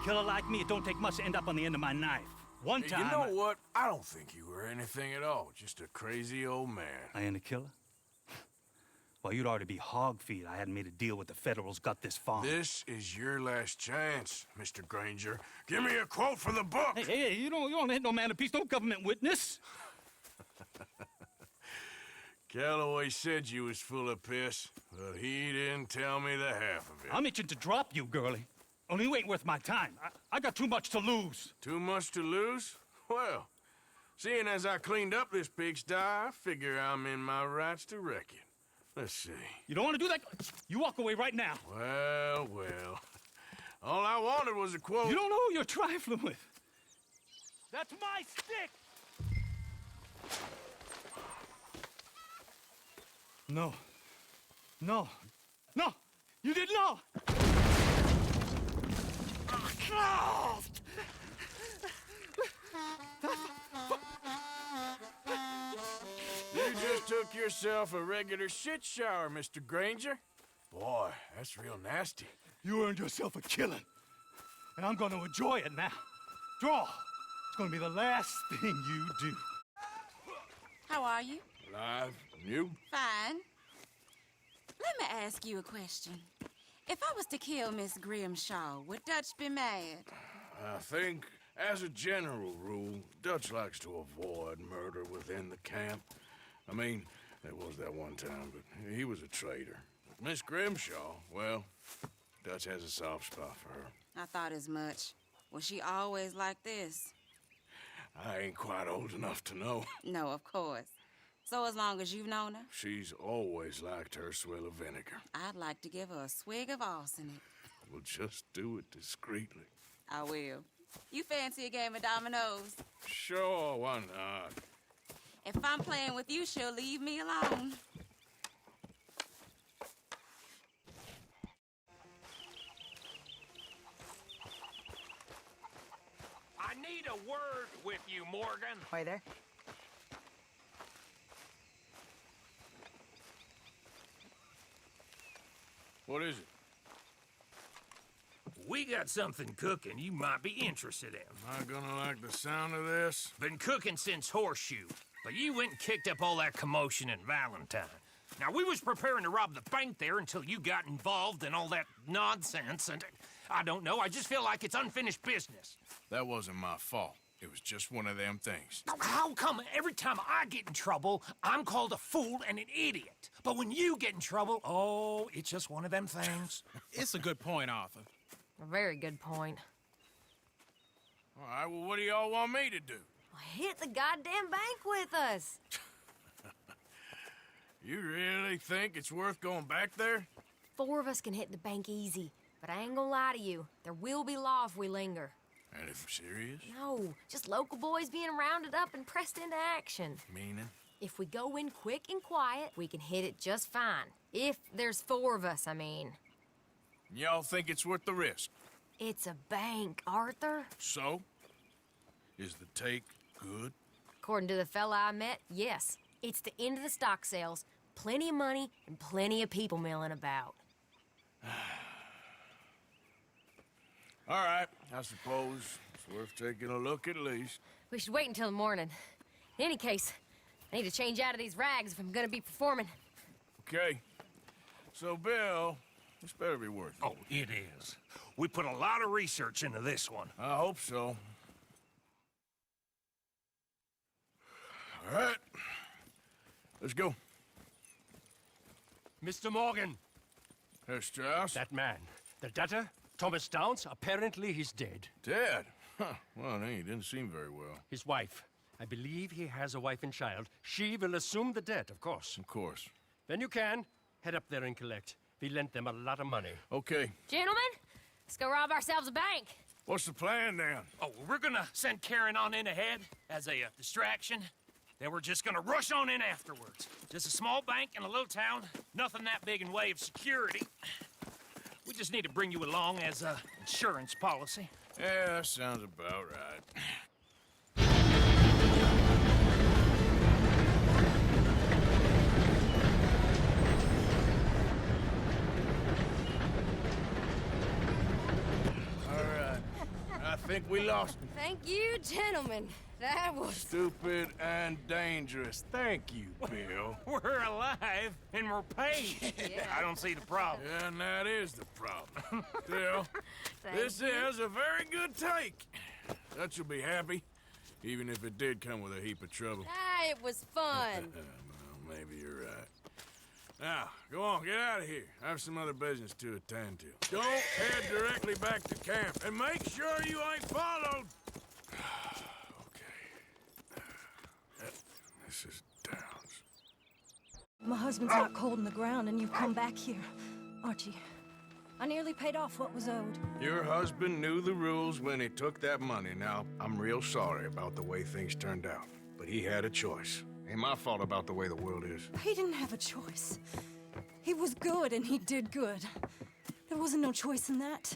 Killer like me, it don't take much to end up on the end of my knife. One Hey, time... you know what? I don't think you were anything at all. Just a crazy old man. I ain't a killer? Well, you'd already be hog feed. I hadn't made a deal with the Federals, got this farm. This is your last chance, Mr. Granger. Give me a quote for the book. Hey, you don't hit no man of peace, no government witness. Calloway said you was full of piss, but he didn't tell me the half of it. I'm itching to drop you, girlie. Only you ain't worth my time. I got too much to lose. Too much to lose? Well, seeing as I cleaned up this pigsty, I figure I'm in my rights to wreck it. Let's see. You don't want to do that? You walk away right now. Well. All I wanted was a quote. You don't know who you're trifling with. That's my stick! No. No. No! You didn't know! Oh, You just took yourself a regular shit shower, Mr. Granger. Boy, that's real nasty. You earned yourself a killing. And I'm gonna enjoy it now. Draw. It's gonna be the last thing you do. How are you? Alive. You? Fine. Let me ask you a question. If I was to kill Miss Grimshaw, would Dutch be mad? I think, as a general rule, Dutch likes to avoid murder within the camp. I mean, there was that one time, but he was a traitor. Miss Grimshaw, well, Dutch has a soft spot for her. I thought as much. Was she always like this? I ain't quite old enough to know. No, of course. So as long as you've known her, She's always liked her swill of vinegar. I'd like to give her a swig of arsenic. We'll just do it discreetly. I will. You fancy a game of dominoes? Sure, why not? If I'm playing with you, she'll leave me alone. I need a word with you, Morgan. Hi there. What is it? We got something cooking you might be interested in. Am I gonna like the sound of this? Been cooking since Horseshoe, but you went and kicked up all that commotion in Valentine. Now, we was preparing to rob the bank there until you got involved in all that nonsense, and I don't know, I just feel like it's unfinished business. That wasn't my fault. It was just one of them things. How come every time I get in trouble, I'm called a fool and an idiot? But when you get in trouble, oh, it's just one of them things. It's a good point, Arthur. A very good point. All right, well, what do y'all want me to do? Hit the goddamn bank with us. You really think it's worth going back there? 4 of us can hit the bank easy, but I ain't gonna lie to you. There will be law if we linger. And if we're serious? No, just local boys being rounded up and pressed into action. Meaning? If we go in quick and quiet, we can hit it just fine. If there's 4 of us, I mean. Y'all think it's worth the risk? It's a bank, Arthur. So? Is the take good? According to the fella I met, yes. It's the end of the stock sales, plenty of money, and plenty of people milling about. All right, I suppose it's worth taking a look at least. We should wait until the morning. In any case, I need to change out of these rags if I'm gonna be performing. Okay. So, Bill, this better be worth it. Oh, it is. We put a lot of research into this one. I hope so. All right. Let's go. Mr. Morgan. Herr Strauss? That man. The debtor, Thomas Downs, apparently he's dead. Dead? Huh. Well, he didn't seem very well. His wife. I believe he has a wife and child. She will assume the debt, of course. Of course. Then you can head up there and collect. We lent them a lot of money. Okay. Gentlemen, let's go rob ourselves a bank. What's the plan, then? Oh, we're gonna send Karen on in ahead as a distraction. Then we're just gonna rush on in afterwards. Just a small bank in a little town. Nothing that big in way of security. We just need to bring you along as a insurance policy. Yeah, that sounds about right. I think we lost him. Thank you, gentlemen. That was... Stupid and dangerous. Thank you, Bill. We're alive and we're paid. Yeah. I don't see the problem. Yeah, and that is the problem. Bill, this is a very good take. Dutch will be happy, even if it did come with a heap of trouble. Ah, it was fun. Well, maybe you're right. Now, go on, get out of here. I have some other business to attend to. Don't head directly back to camp, and make sure you ain't followed. Mrs. Downs. My husband's not cold in the ground, and you've come back here. Archie, I nearly paid off what was owed. Your husband knew the rules when he took that money. Now, I'm real sorry about the way things turned out, but he had a choice. Ain't my fault about the way the world is. He didn't have a choice. He was good, and he did good. There wasn't no choice in that.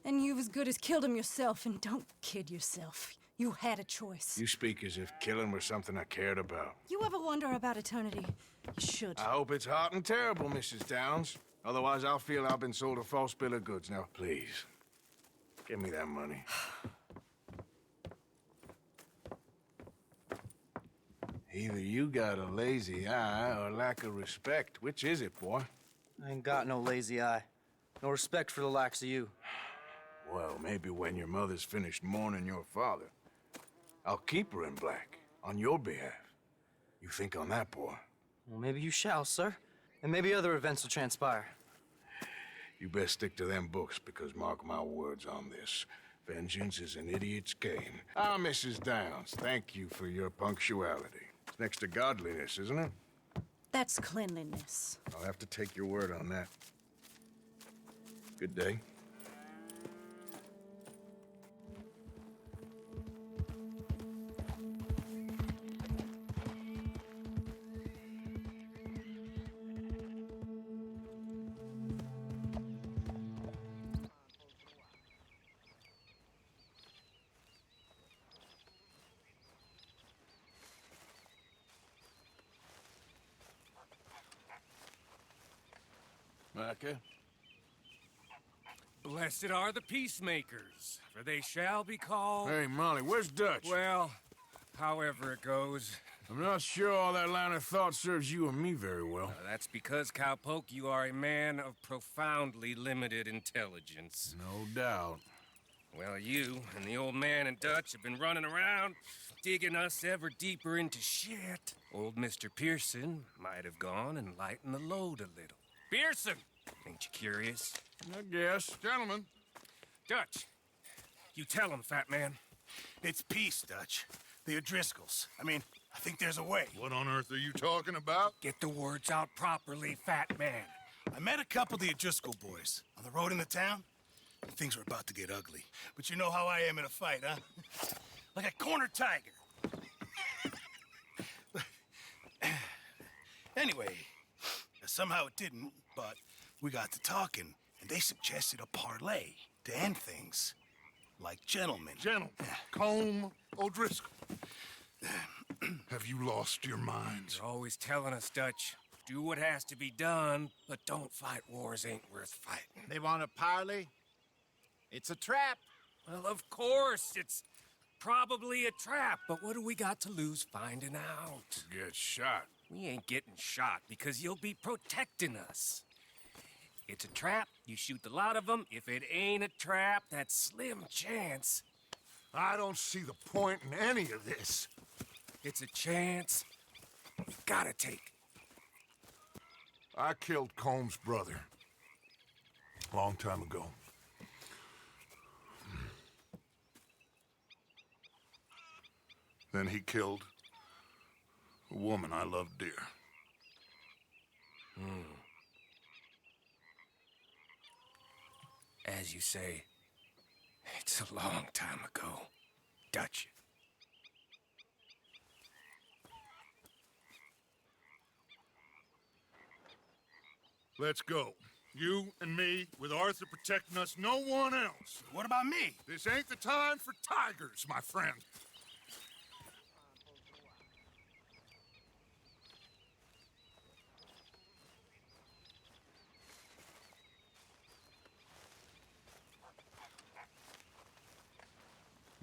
And you've as good as killed him yourself, and don't kid yourself. You had a choice. You speak as if killing was something I cared about. You ever wonder about eternity? You should. I hope it's hot and terrible, Mrs. Downs. Otherwise, I'll feel I've been sold a false bill of goods. Now, please, give me that money. Either you got a lazy eye or lack of respect. Which is it, boy? I ain't got no lazy eye. No respect for the likes of you. Well, maybe when your mother's finished mourning your father, I'll keep her in black on your behalf. You think on that, boy? Well, maybe you shall, sir. And maybe other events will transpire. You best stick to them books, because mark my words on this. Vengeance is an idiot's game. Ah, Mrs. Downs, thank you for your punctuality. It's next to godliness, isn't it? That's cleanliness. I'll have to take your word on that. Good day. Micah? Blessed are the peacemakers, for they shall be called... Hey, Molly, where's Dutch? Well, however it goes. I'm not sure all that line of thought serves you and me very well. That's because, Cowpoke, you are a man of profoundly limited intelligence. No doubt. Well, you and the old man and Dutch have been running around, digging us ever deeper into shit. Old Mr. Pearson might have gone and lightened the load a little. Pearson! Ain't you curious? I guess. Gentlemen. Dutch, you tell him, fat man. It's peace, Dutch. The O'Driscolls. I mean, I think there's a way. What on earth are you talking about? Get the words out properly, fat man. I met a couple of the O'Driscoll boys on the road into town, and things were about to get ugly. But you know how I am in a fight, huh? Like a corner tiger. Anyway, somehow it didn't, but we got to talking, and they suggested a parlay to end things. Like gentlemen. Gentlemen. Combe O'Driscoll. Have you lost your minds? You're always telling us, Dutch, do what has to be done, but don't fight wars ain't worth fighting. They want a parley? It's a trap. Well, of course, it's probably a trap, but what do we got to lose finding out? Get shot. We ain't getting shot because you'll be protecting us. It's a trap, you shoot the lot of them. If it ain't a trap, that's slim chance. I don't see the point in any of this. It's a chance we gotta take. I killed Combs' brother. Long time ago. Then he killed a woman I loved dear. As you say, it's a long time ago, Dutch. Let's go. You and me, with Arthur protecting us, no one else. What about me? This ain't the time for tigers, my friend.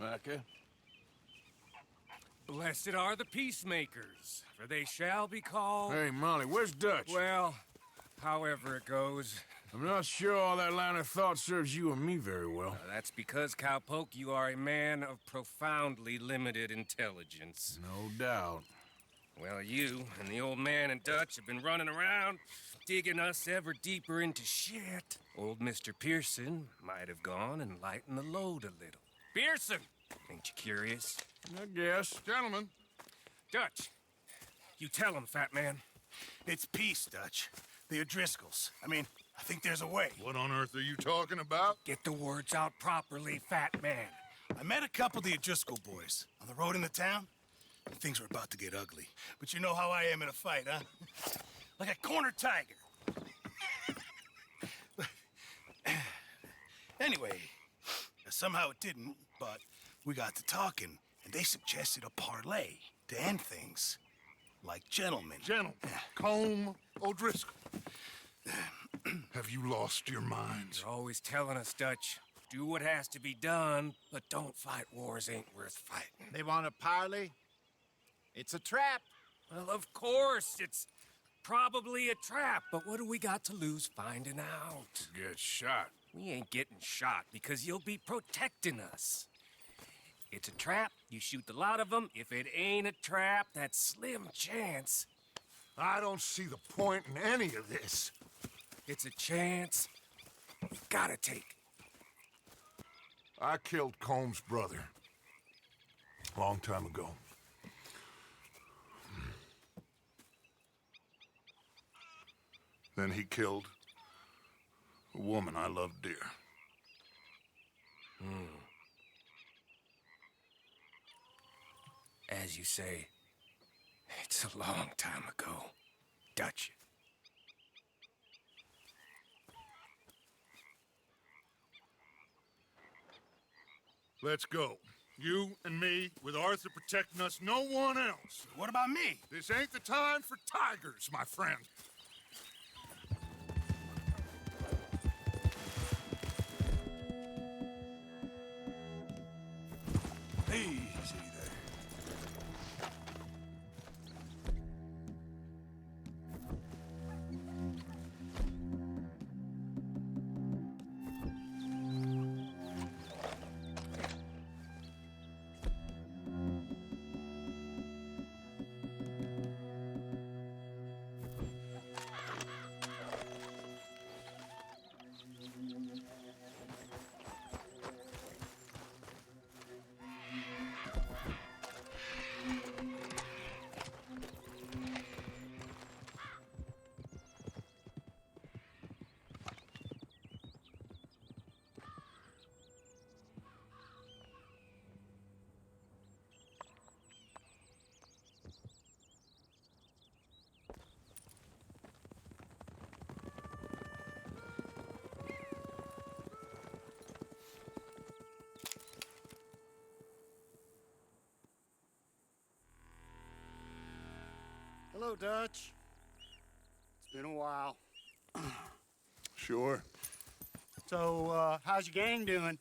Micah? Blessed are the peacemakers, for they shall be called... Hey, Molly, where's Dutch? Well, however it goes. I'm not sure all that line of thought serves you and me very well. That's because, Cowpoke, you are a man of profoundly limited intelligence. No doubt. Well, you and the old man and Dutch have been running around, digging us ever deeper into shit. Old Mr. Pearson might have gone and lightened the load a little. Pearson! Ain't you curious? I guess. Gentlemen. Dutch, you tell him, fat man. It's peace, Dutch. The O'Driscolls. I mean, I think there's a way. What on earth are you talking about? Get the words out properly, fat man. I met a couple of the O'Driscoll boys on the road into town, and things were about to get ugly. But you know how I am in a fight, huh? Like a corner tiger. Anyway, somehow it didn't, but we got to talking, and they suggested a parlay to end things. Like gentlemen. Gentlemen. Combe O'Driscoll. Have you lost your minds? You're always telling us, Dutch, do what has to be done, but don't fight wars ain't worth fighting. They want a parley? It's a trap. Well, of course, it's probably a trap, but what do we got to lose finding out? Get shot. We ain't getting shot because you'll be protecting us. It's a trap, you shoot the lot of them. If it ain't a trap, that's slim chance. I don't see the point in any of this. It's a chance we gotta take. I killed Combs' brother. Long time ago. Then he killed a woman I loved dear. As you say, it's a long time ago, Dutch. Let's go. You and me, with Arthur protecting us, no one else. What about me? This ain't the time for tigers, my friend. Easy there. Hello, Dutch. It's been a while. Sure. So, how's your gang doing?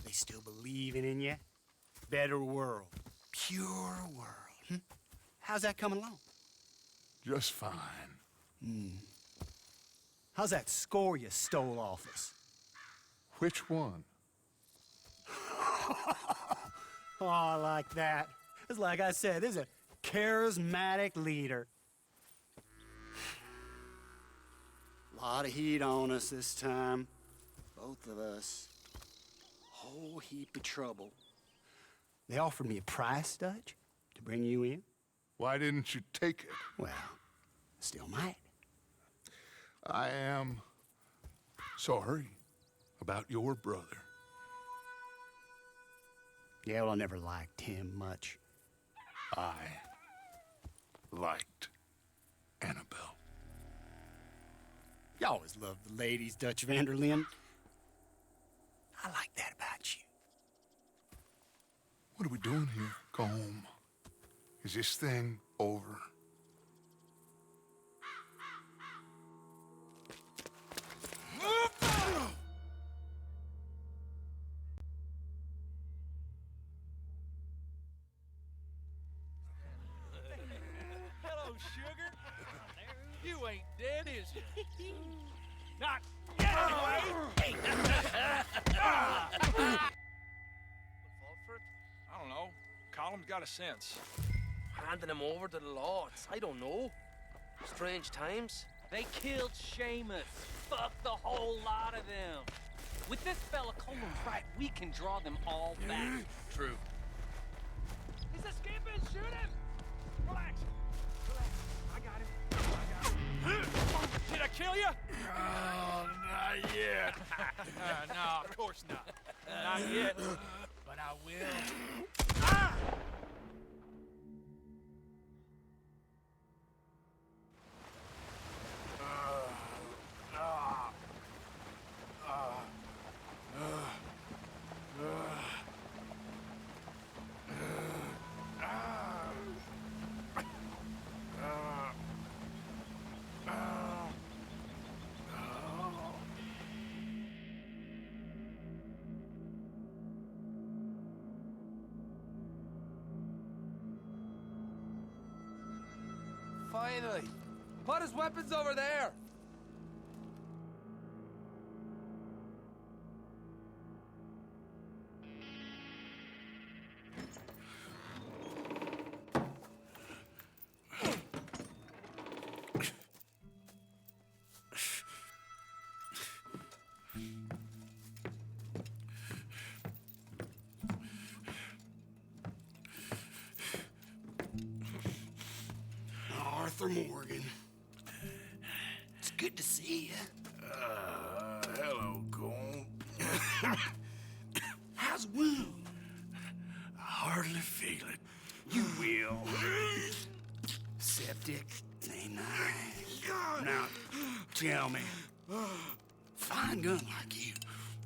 They still believing in you? Better world. Pure world. How's that coming along? Just fine. How's that score you stole off us? Which one? Oh, I like that. It's like I said, this is a charismatic leader. Lot of heat on us this time. Both of us. Whole heap of trouble. They offered me a price, Dutch, to bring you in. Why didn't you take it? Well, still might. I am sorry about your brother. Yeah, well, I never liked him much. I liked Annabelle. You always loved the ladies, Dutch Vanderlyn. I like that about you. What are we doing here? Go home. Is this thing over? Hello, sugar. You ain't dead, is you? Not Yet, anyway. Fulford? I don't know. Colum's got a sense. Handing him over to the lords. I don't know. Strange times. They killed Seamus. Fuck the whole lot of them. With this fella Colin's right, we can draw them all back. True. He's escaping! Shoot him! Relax. Relax. I got him. Did I kill you? Oh, not yet. No, of course not. Not yet. But I will. Ah! Finally. Put his weapons over there. Arthur Morgan. It's Good to see you. Hello, Cole. How's the wound? I hardly feel it. You will. Septic. Ain't nice. Now, tell me, fine gun like you,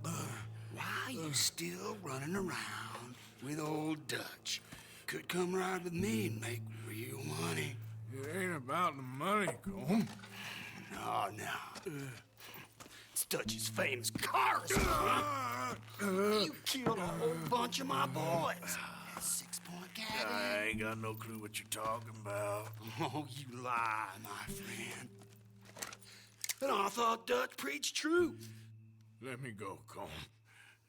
why you still running around with old Dutch? Could come ride with me and make real money. It ain't about the money, Cole. No. It's Dutch's famous car. You killed a whole bunch of my boys. That 6-point cabin. I ain't got no clue what you're talking about. Oh, you lie, my friend. And I thought Dutch preached truth. Let me go, Cole,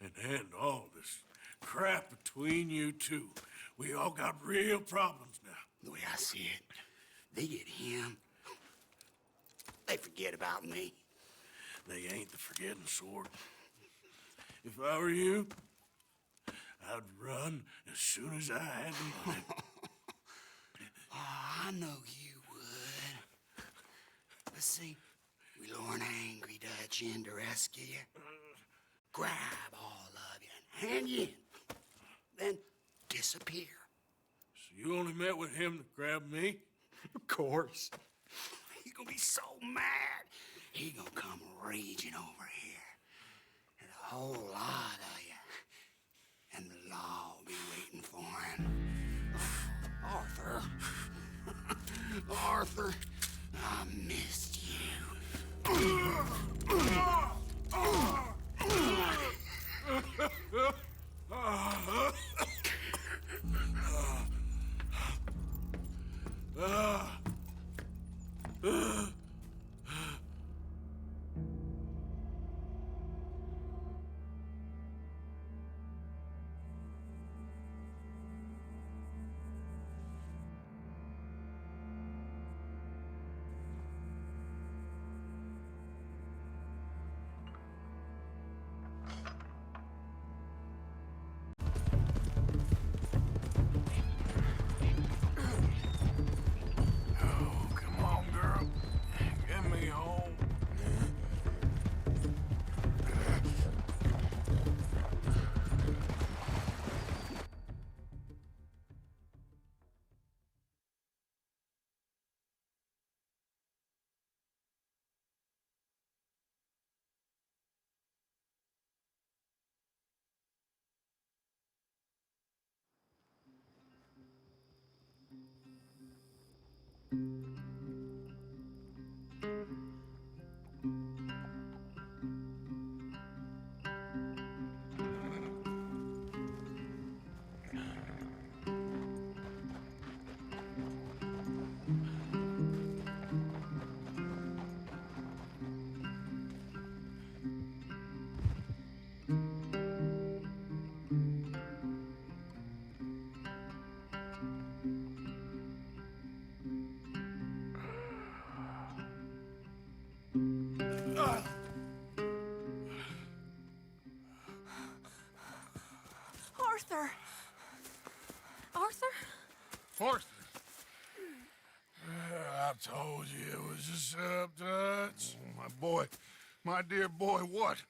and end all this crap between you two. We all got real problems now. The way I see it, they get him. They forget about me. They ain't the forgetting sort. If I were you, I'd run as soon as I had the money. Oh, I know you would. Let's see, we lure an angry Dutch in to rescue you. Grab all of you and hand you in. Then disappear. So you only met with him to grab me? Of course. He's gonna be so mad. He gonna come raging over here. And a whole lot of you. And the law will be waiting for him. Arthur. Arthur, I missed you. Come on, girl. Get me home. Arthur! Arthur? Arthur. I told you it was a setup, Dutch. My boy, my dear boy, what?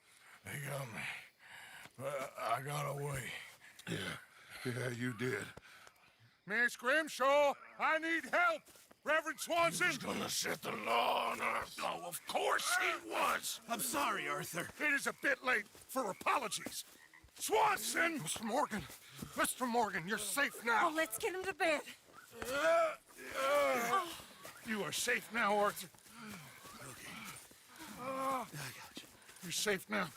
They got me. But I got away. Yeah, you did. Miss Grimshaw, I need help! Reverend Swanson! He's gonna set the law on us. Oh, of course he was! I'm sorry, Arthur. It is a bit late for apologies. Swanson! Mr. Morgan, you're safe now. Oh, let's get him to bed. You are safe now, Arthur. I got you. You're safe now.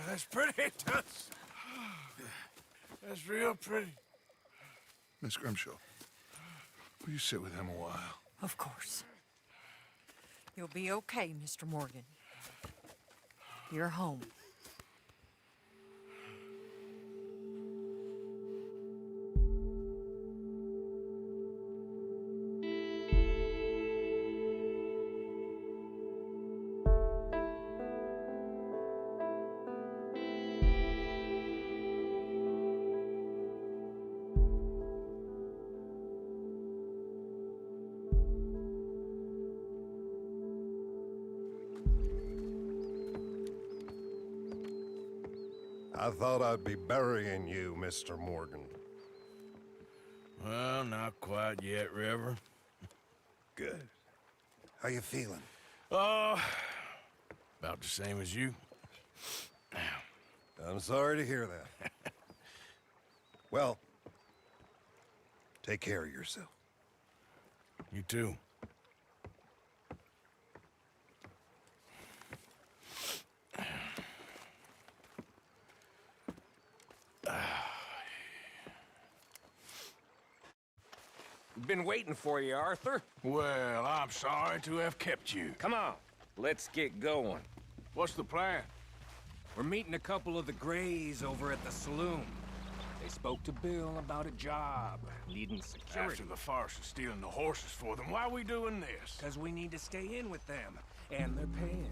That's pretty, Dutch. That's real pretty. Miss Grimshaw, will you sit with him a while? Of course. You'll be okay, Mr. Morgan. You're home. I thought I'd be burying you, Mr. Morgan. Well, not quite yet, Reverend. Good. How you feeling? Oh, about the same as you. I'm sorry to hear that. Well, take care of yourself. You too. Been waiting for you, Arthur. Well, I'm sorry to have kept you. Come on, let's get going. What's the plan? We're meeting a couple of the Greys over at the saloon. They spoke to Bill about a job, needing security. After the farce of stealing the horses for them, why are we doing this? Because we need to stay in with them, and they're paying.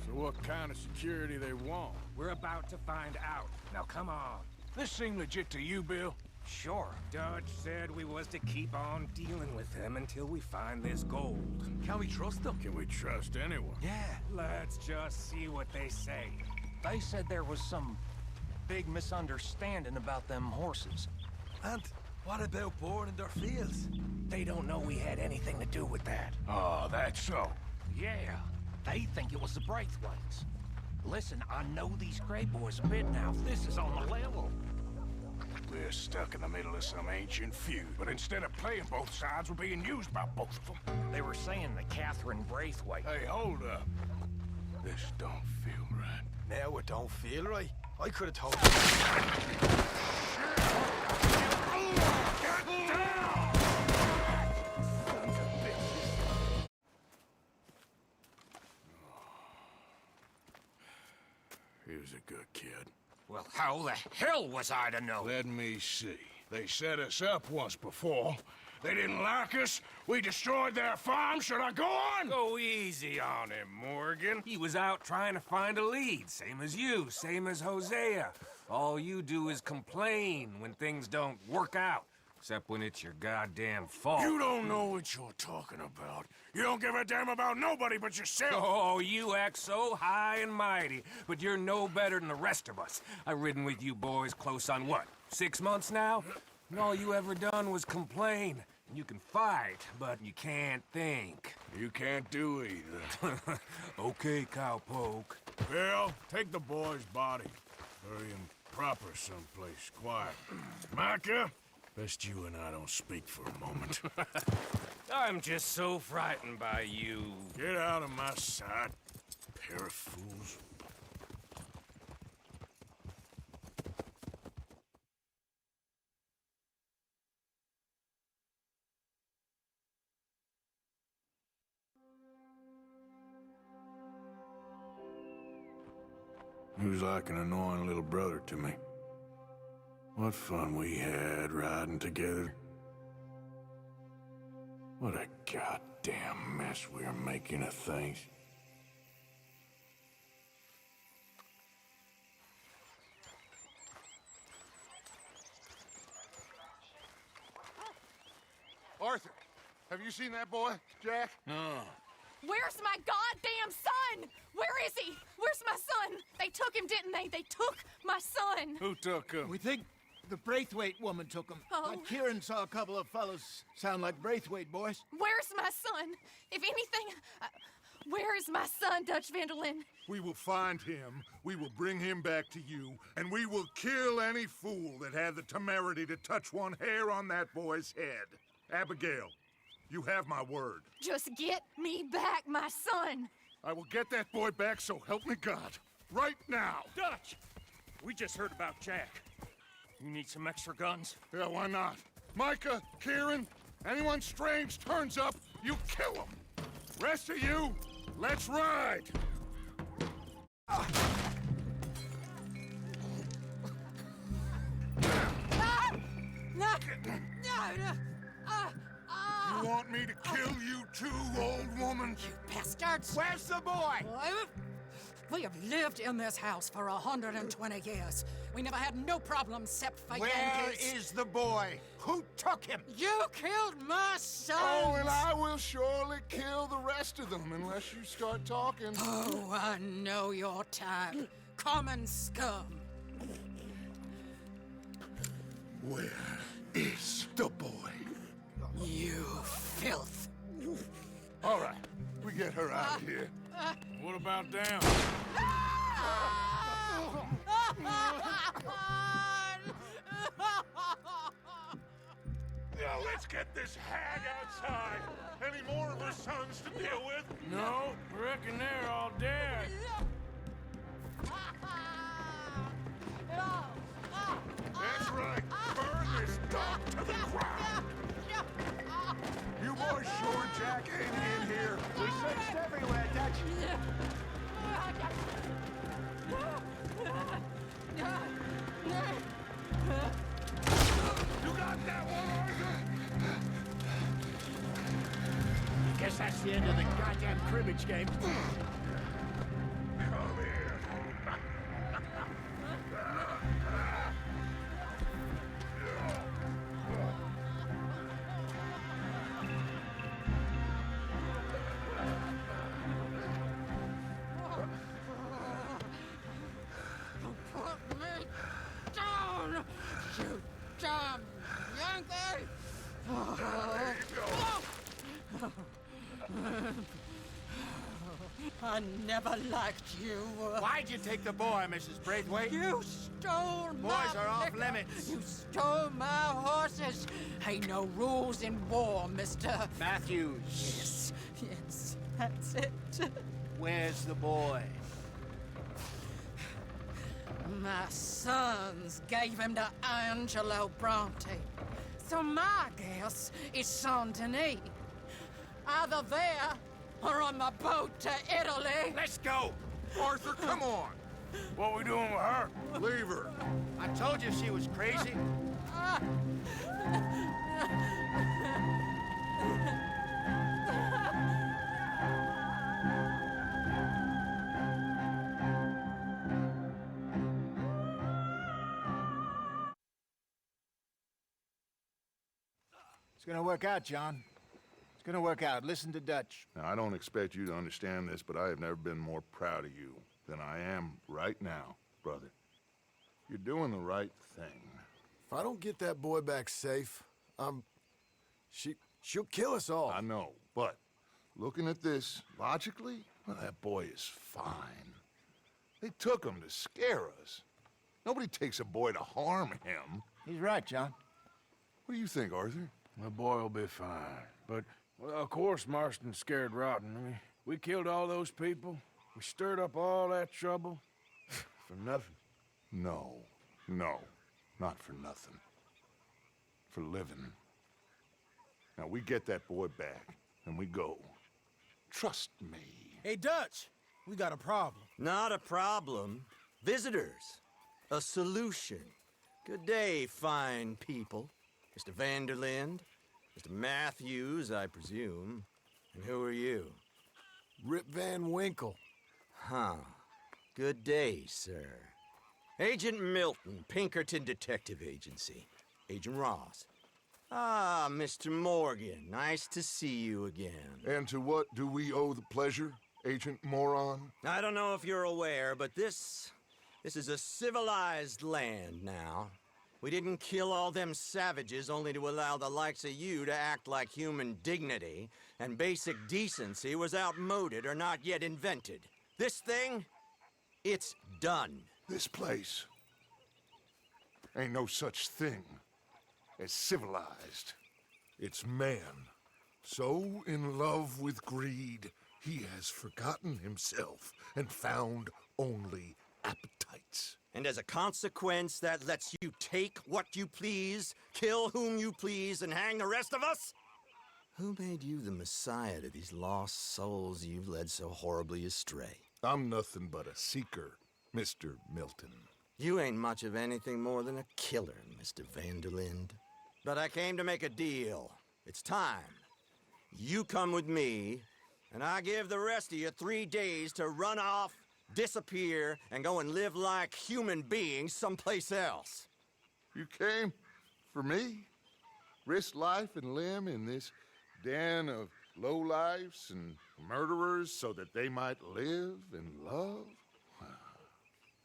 So what kind of security they want? We're about to find out. Now come on. This seem legit to you, Bill? Sure. Dutch said we was to keep on dealing with them until we find this gold. Can we trust them? Can we trust anyone? Yeah. Let's just see what they say. They said there was some big misunderstanding about them horses. And what about boring their fields? They don't know we had anything to do with that. Oh, that's so. Yeah, they think it was the Braithwaites. Listen, I know these Grey boys a bit now. This is on the level. We're stuck in the middle of some ancient feud, but instead of playing both sides, we're being used by both of them. They were saying that Catherine Braithwaite... Hey, hold up. This don't feel right. Now it don't feel right. I could have told you. He was a good kid. Well, how the hell was I to know? Let me see. They set us up once before. They didn't like us. We destroyed their farm. Should I go on? Go easy on him, Morgan. He was out trying to find a lead. Same as you, same as Hosea. All you do is complain when things don't work out. Except when it's your goddamn fault. You don't know what you're talking about. You don't give a damn about nobody but yourself. Oh, you act so high and mighty, but you're no better than the rest of us. I've ridden with you boys close on what, 6 months now? And all you ever done was complain. You can fight, but you can't think. You can't do either. Okay, cowpoke. Bill, take the boy's body. Bury him proper someplace quiet. Micah, best you and I don't speak for a moment. I'm just so frightened by you. Get out of my sight, pair of fools. He was like an annoying little brother to me. What fun we had riding together. What a goddamn mess we are making of things. Arthur, have you seen that boy, Jack? No. Where's my goddamn son? Where is he? Where's my son? They took him, didn't they? They took my son. Who took him? We think the Braithwaite woman took him. Oh. Kieran saw a couple of fellows sound like Braithwaite boys. Where's my son? If anything, where is my son, Dutch Vanderlyn? We will find him, we will bring him back to you, and we will kill any fool that had the temerity to touch one hair on that boy's head. Abigail, you have my word. Just get me back my son. I will get that boy back, so help me God. Right now. Dutch! We just heard about Jack. You need some extra guns? Yeah, why not? Micah, Kieran, anyone strange turns up, you kill him. Rest of you, let's ride. You want me to kill you too, old woman? You bastards! Where's the boy? We have lived in this house for 120 years. We never had no problems except for Where Yankees. is the boy? Who took him? You killed my son! Oh, and I will surely kill the rest of them unless you start talking. Oh, I know your type. Common scum. Where is the boy? You filth. All right, we get her out of here. What about them? Now let's get this hag outside. Any more of her sons to deal with? No, reckon they're all dead. That's right. Burn this dog to the ground. You boys sure Jack ain't in here? We searched everywhere, Dutch. You got that one, Arthur? Guess that's the end of the goddamn cribbage game. Come here. Put me down, you dumb Yankee! I never liked you. Why'd you take the boy, Mrs. Braithwaite? You stole my Boys are off liquor. limits. You stole my horses. Ain't no rules in war, mister. Matthews. Yes, yes, that's it. Where's the boy? My sons gave him to Angelo Bronte. So my guess is Saint Denis. Either there or on my boat to Italy. Let's go! Arthur, come on. What we doing with her? Leave her. I told you she was crazy. It's gonna work out, John. It's gonna work out. Listen to Dutch. Now, I don't expect you to understand this, but I have never been more proud of you than I am right now, brother. You're doing the right thing. If I don't get that boy back safe, she'll kill us all. I know, but looking at this logically, well, that boy is fine. They took him to scare us. Nobody takes a boy to harm him. He's right, John. What do you think, Arthur? The boy will be fine. But, well, of course Marston's scared rotten. I mean, we killed all those people. We stirred up all that trouble. For nothing. No, not for nothing. For living. Now, we get that boy back, and we go. Trust me. Hey, Dutch, we got a problem. Not a problem. Visitors. A solution. Good day, fine people. Mr. Vanderlind, Mr. Matthews, I presume. And who are you? Rip Van Winkle. Huh. Good day, sir. Agent Milton, Pinkerton Detective Agency. Agent Ross. Ah, Mr. Morgan, nice to see you again. And to what do we owe the pleasure, Agent Moron? I don't know if you're aware, but this is a civilized land now. We didn't kill all them savages only to allow the likes of you to act like human dignity, and basic decency was outmoded or not yet invented. This thing, it's done. This place ain't no such thing as civilized. It's man, so in love with greed, he has forgotten himself and found only appetites. And as a consequence, that lets you take what you please, kill whom you please, and hang the rest of us? Who made you the messiah to these lost souls you've led so horribly astray? I'm nothing but a seeker, Mr. Milton. You ain't much of anything more than a killer, Mr. Vanderlind. But I came to make a deal. It's time. You come with me, and I give the rest of you 3 days to run off, disappear, and go and live like human beings someplace else. You came for me? Risk life and limb in this den of lowlifes and murderers so that they might live and love?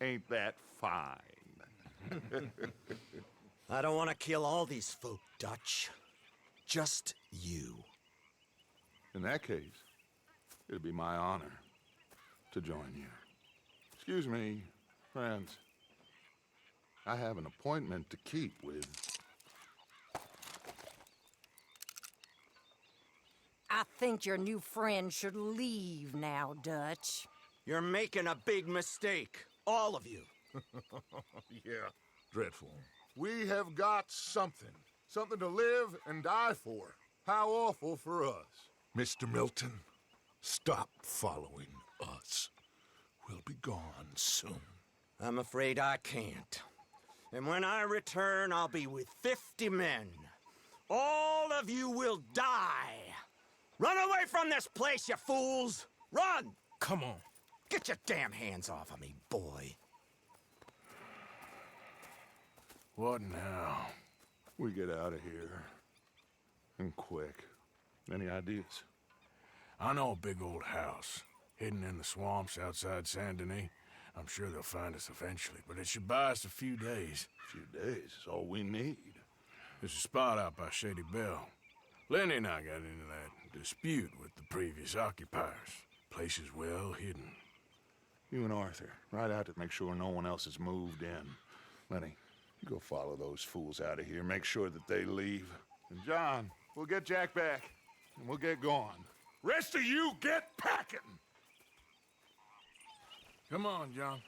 Ain't that fine? I don't want to kill all these folk, Dutch. Just you. In that case, it'd be my honor to join you. Excuse me, friends. I have an appointment to keep with... I think your new friend should leave now, Dutch. You're making a big mistake. All of you. Yeah, dreadful. We have got something. Something to live and die for. How awful for us. Mr. Milton, stop following us. We'll be gone soon. I'm afraid I can't. And when I return, I'll be with 50 men. All of you will die. Run away from this place, you fools! Run! Come on. Get your damn hands off of me, boy. What now? We get out of here. And quick. Any ideas? I know a big old house, hidden in the swamps outside Saint Denis. I'm sure they'll find us eventually, but it should buy us a few days. A few days is all we need. There's a spot out by Shady Bell. Lenny and I got into that dispute with the previous occupiers. Place is well hidden. You and Arthur, ride out to make sure no one else has moved in. Lenny, you go follow those fools out of here. Make sure that they leave. And John, we'll get Jack back, and we'll get going. Rest of you, get packing! Come on, John.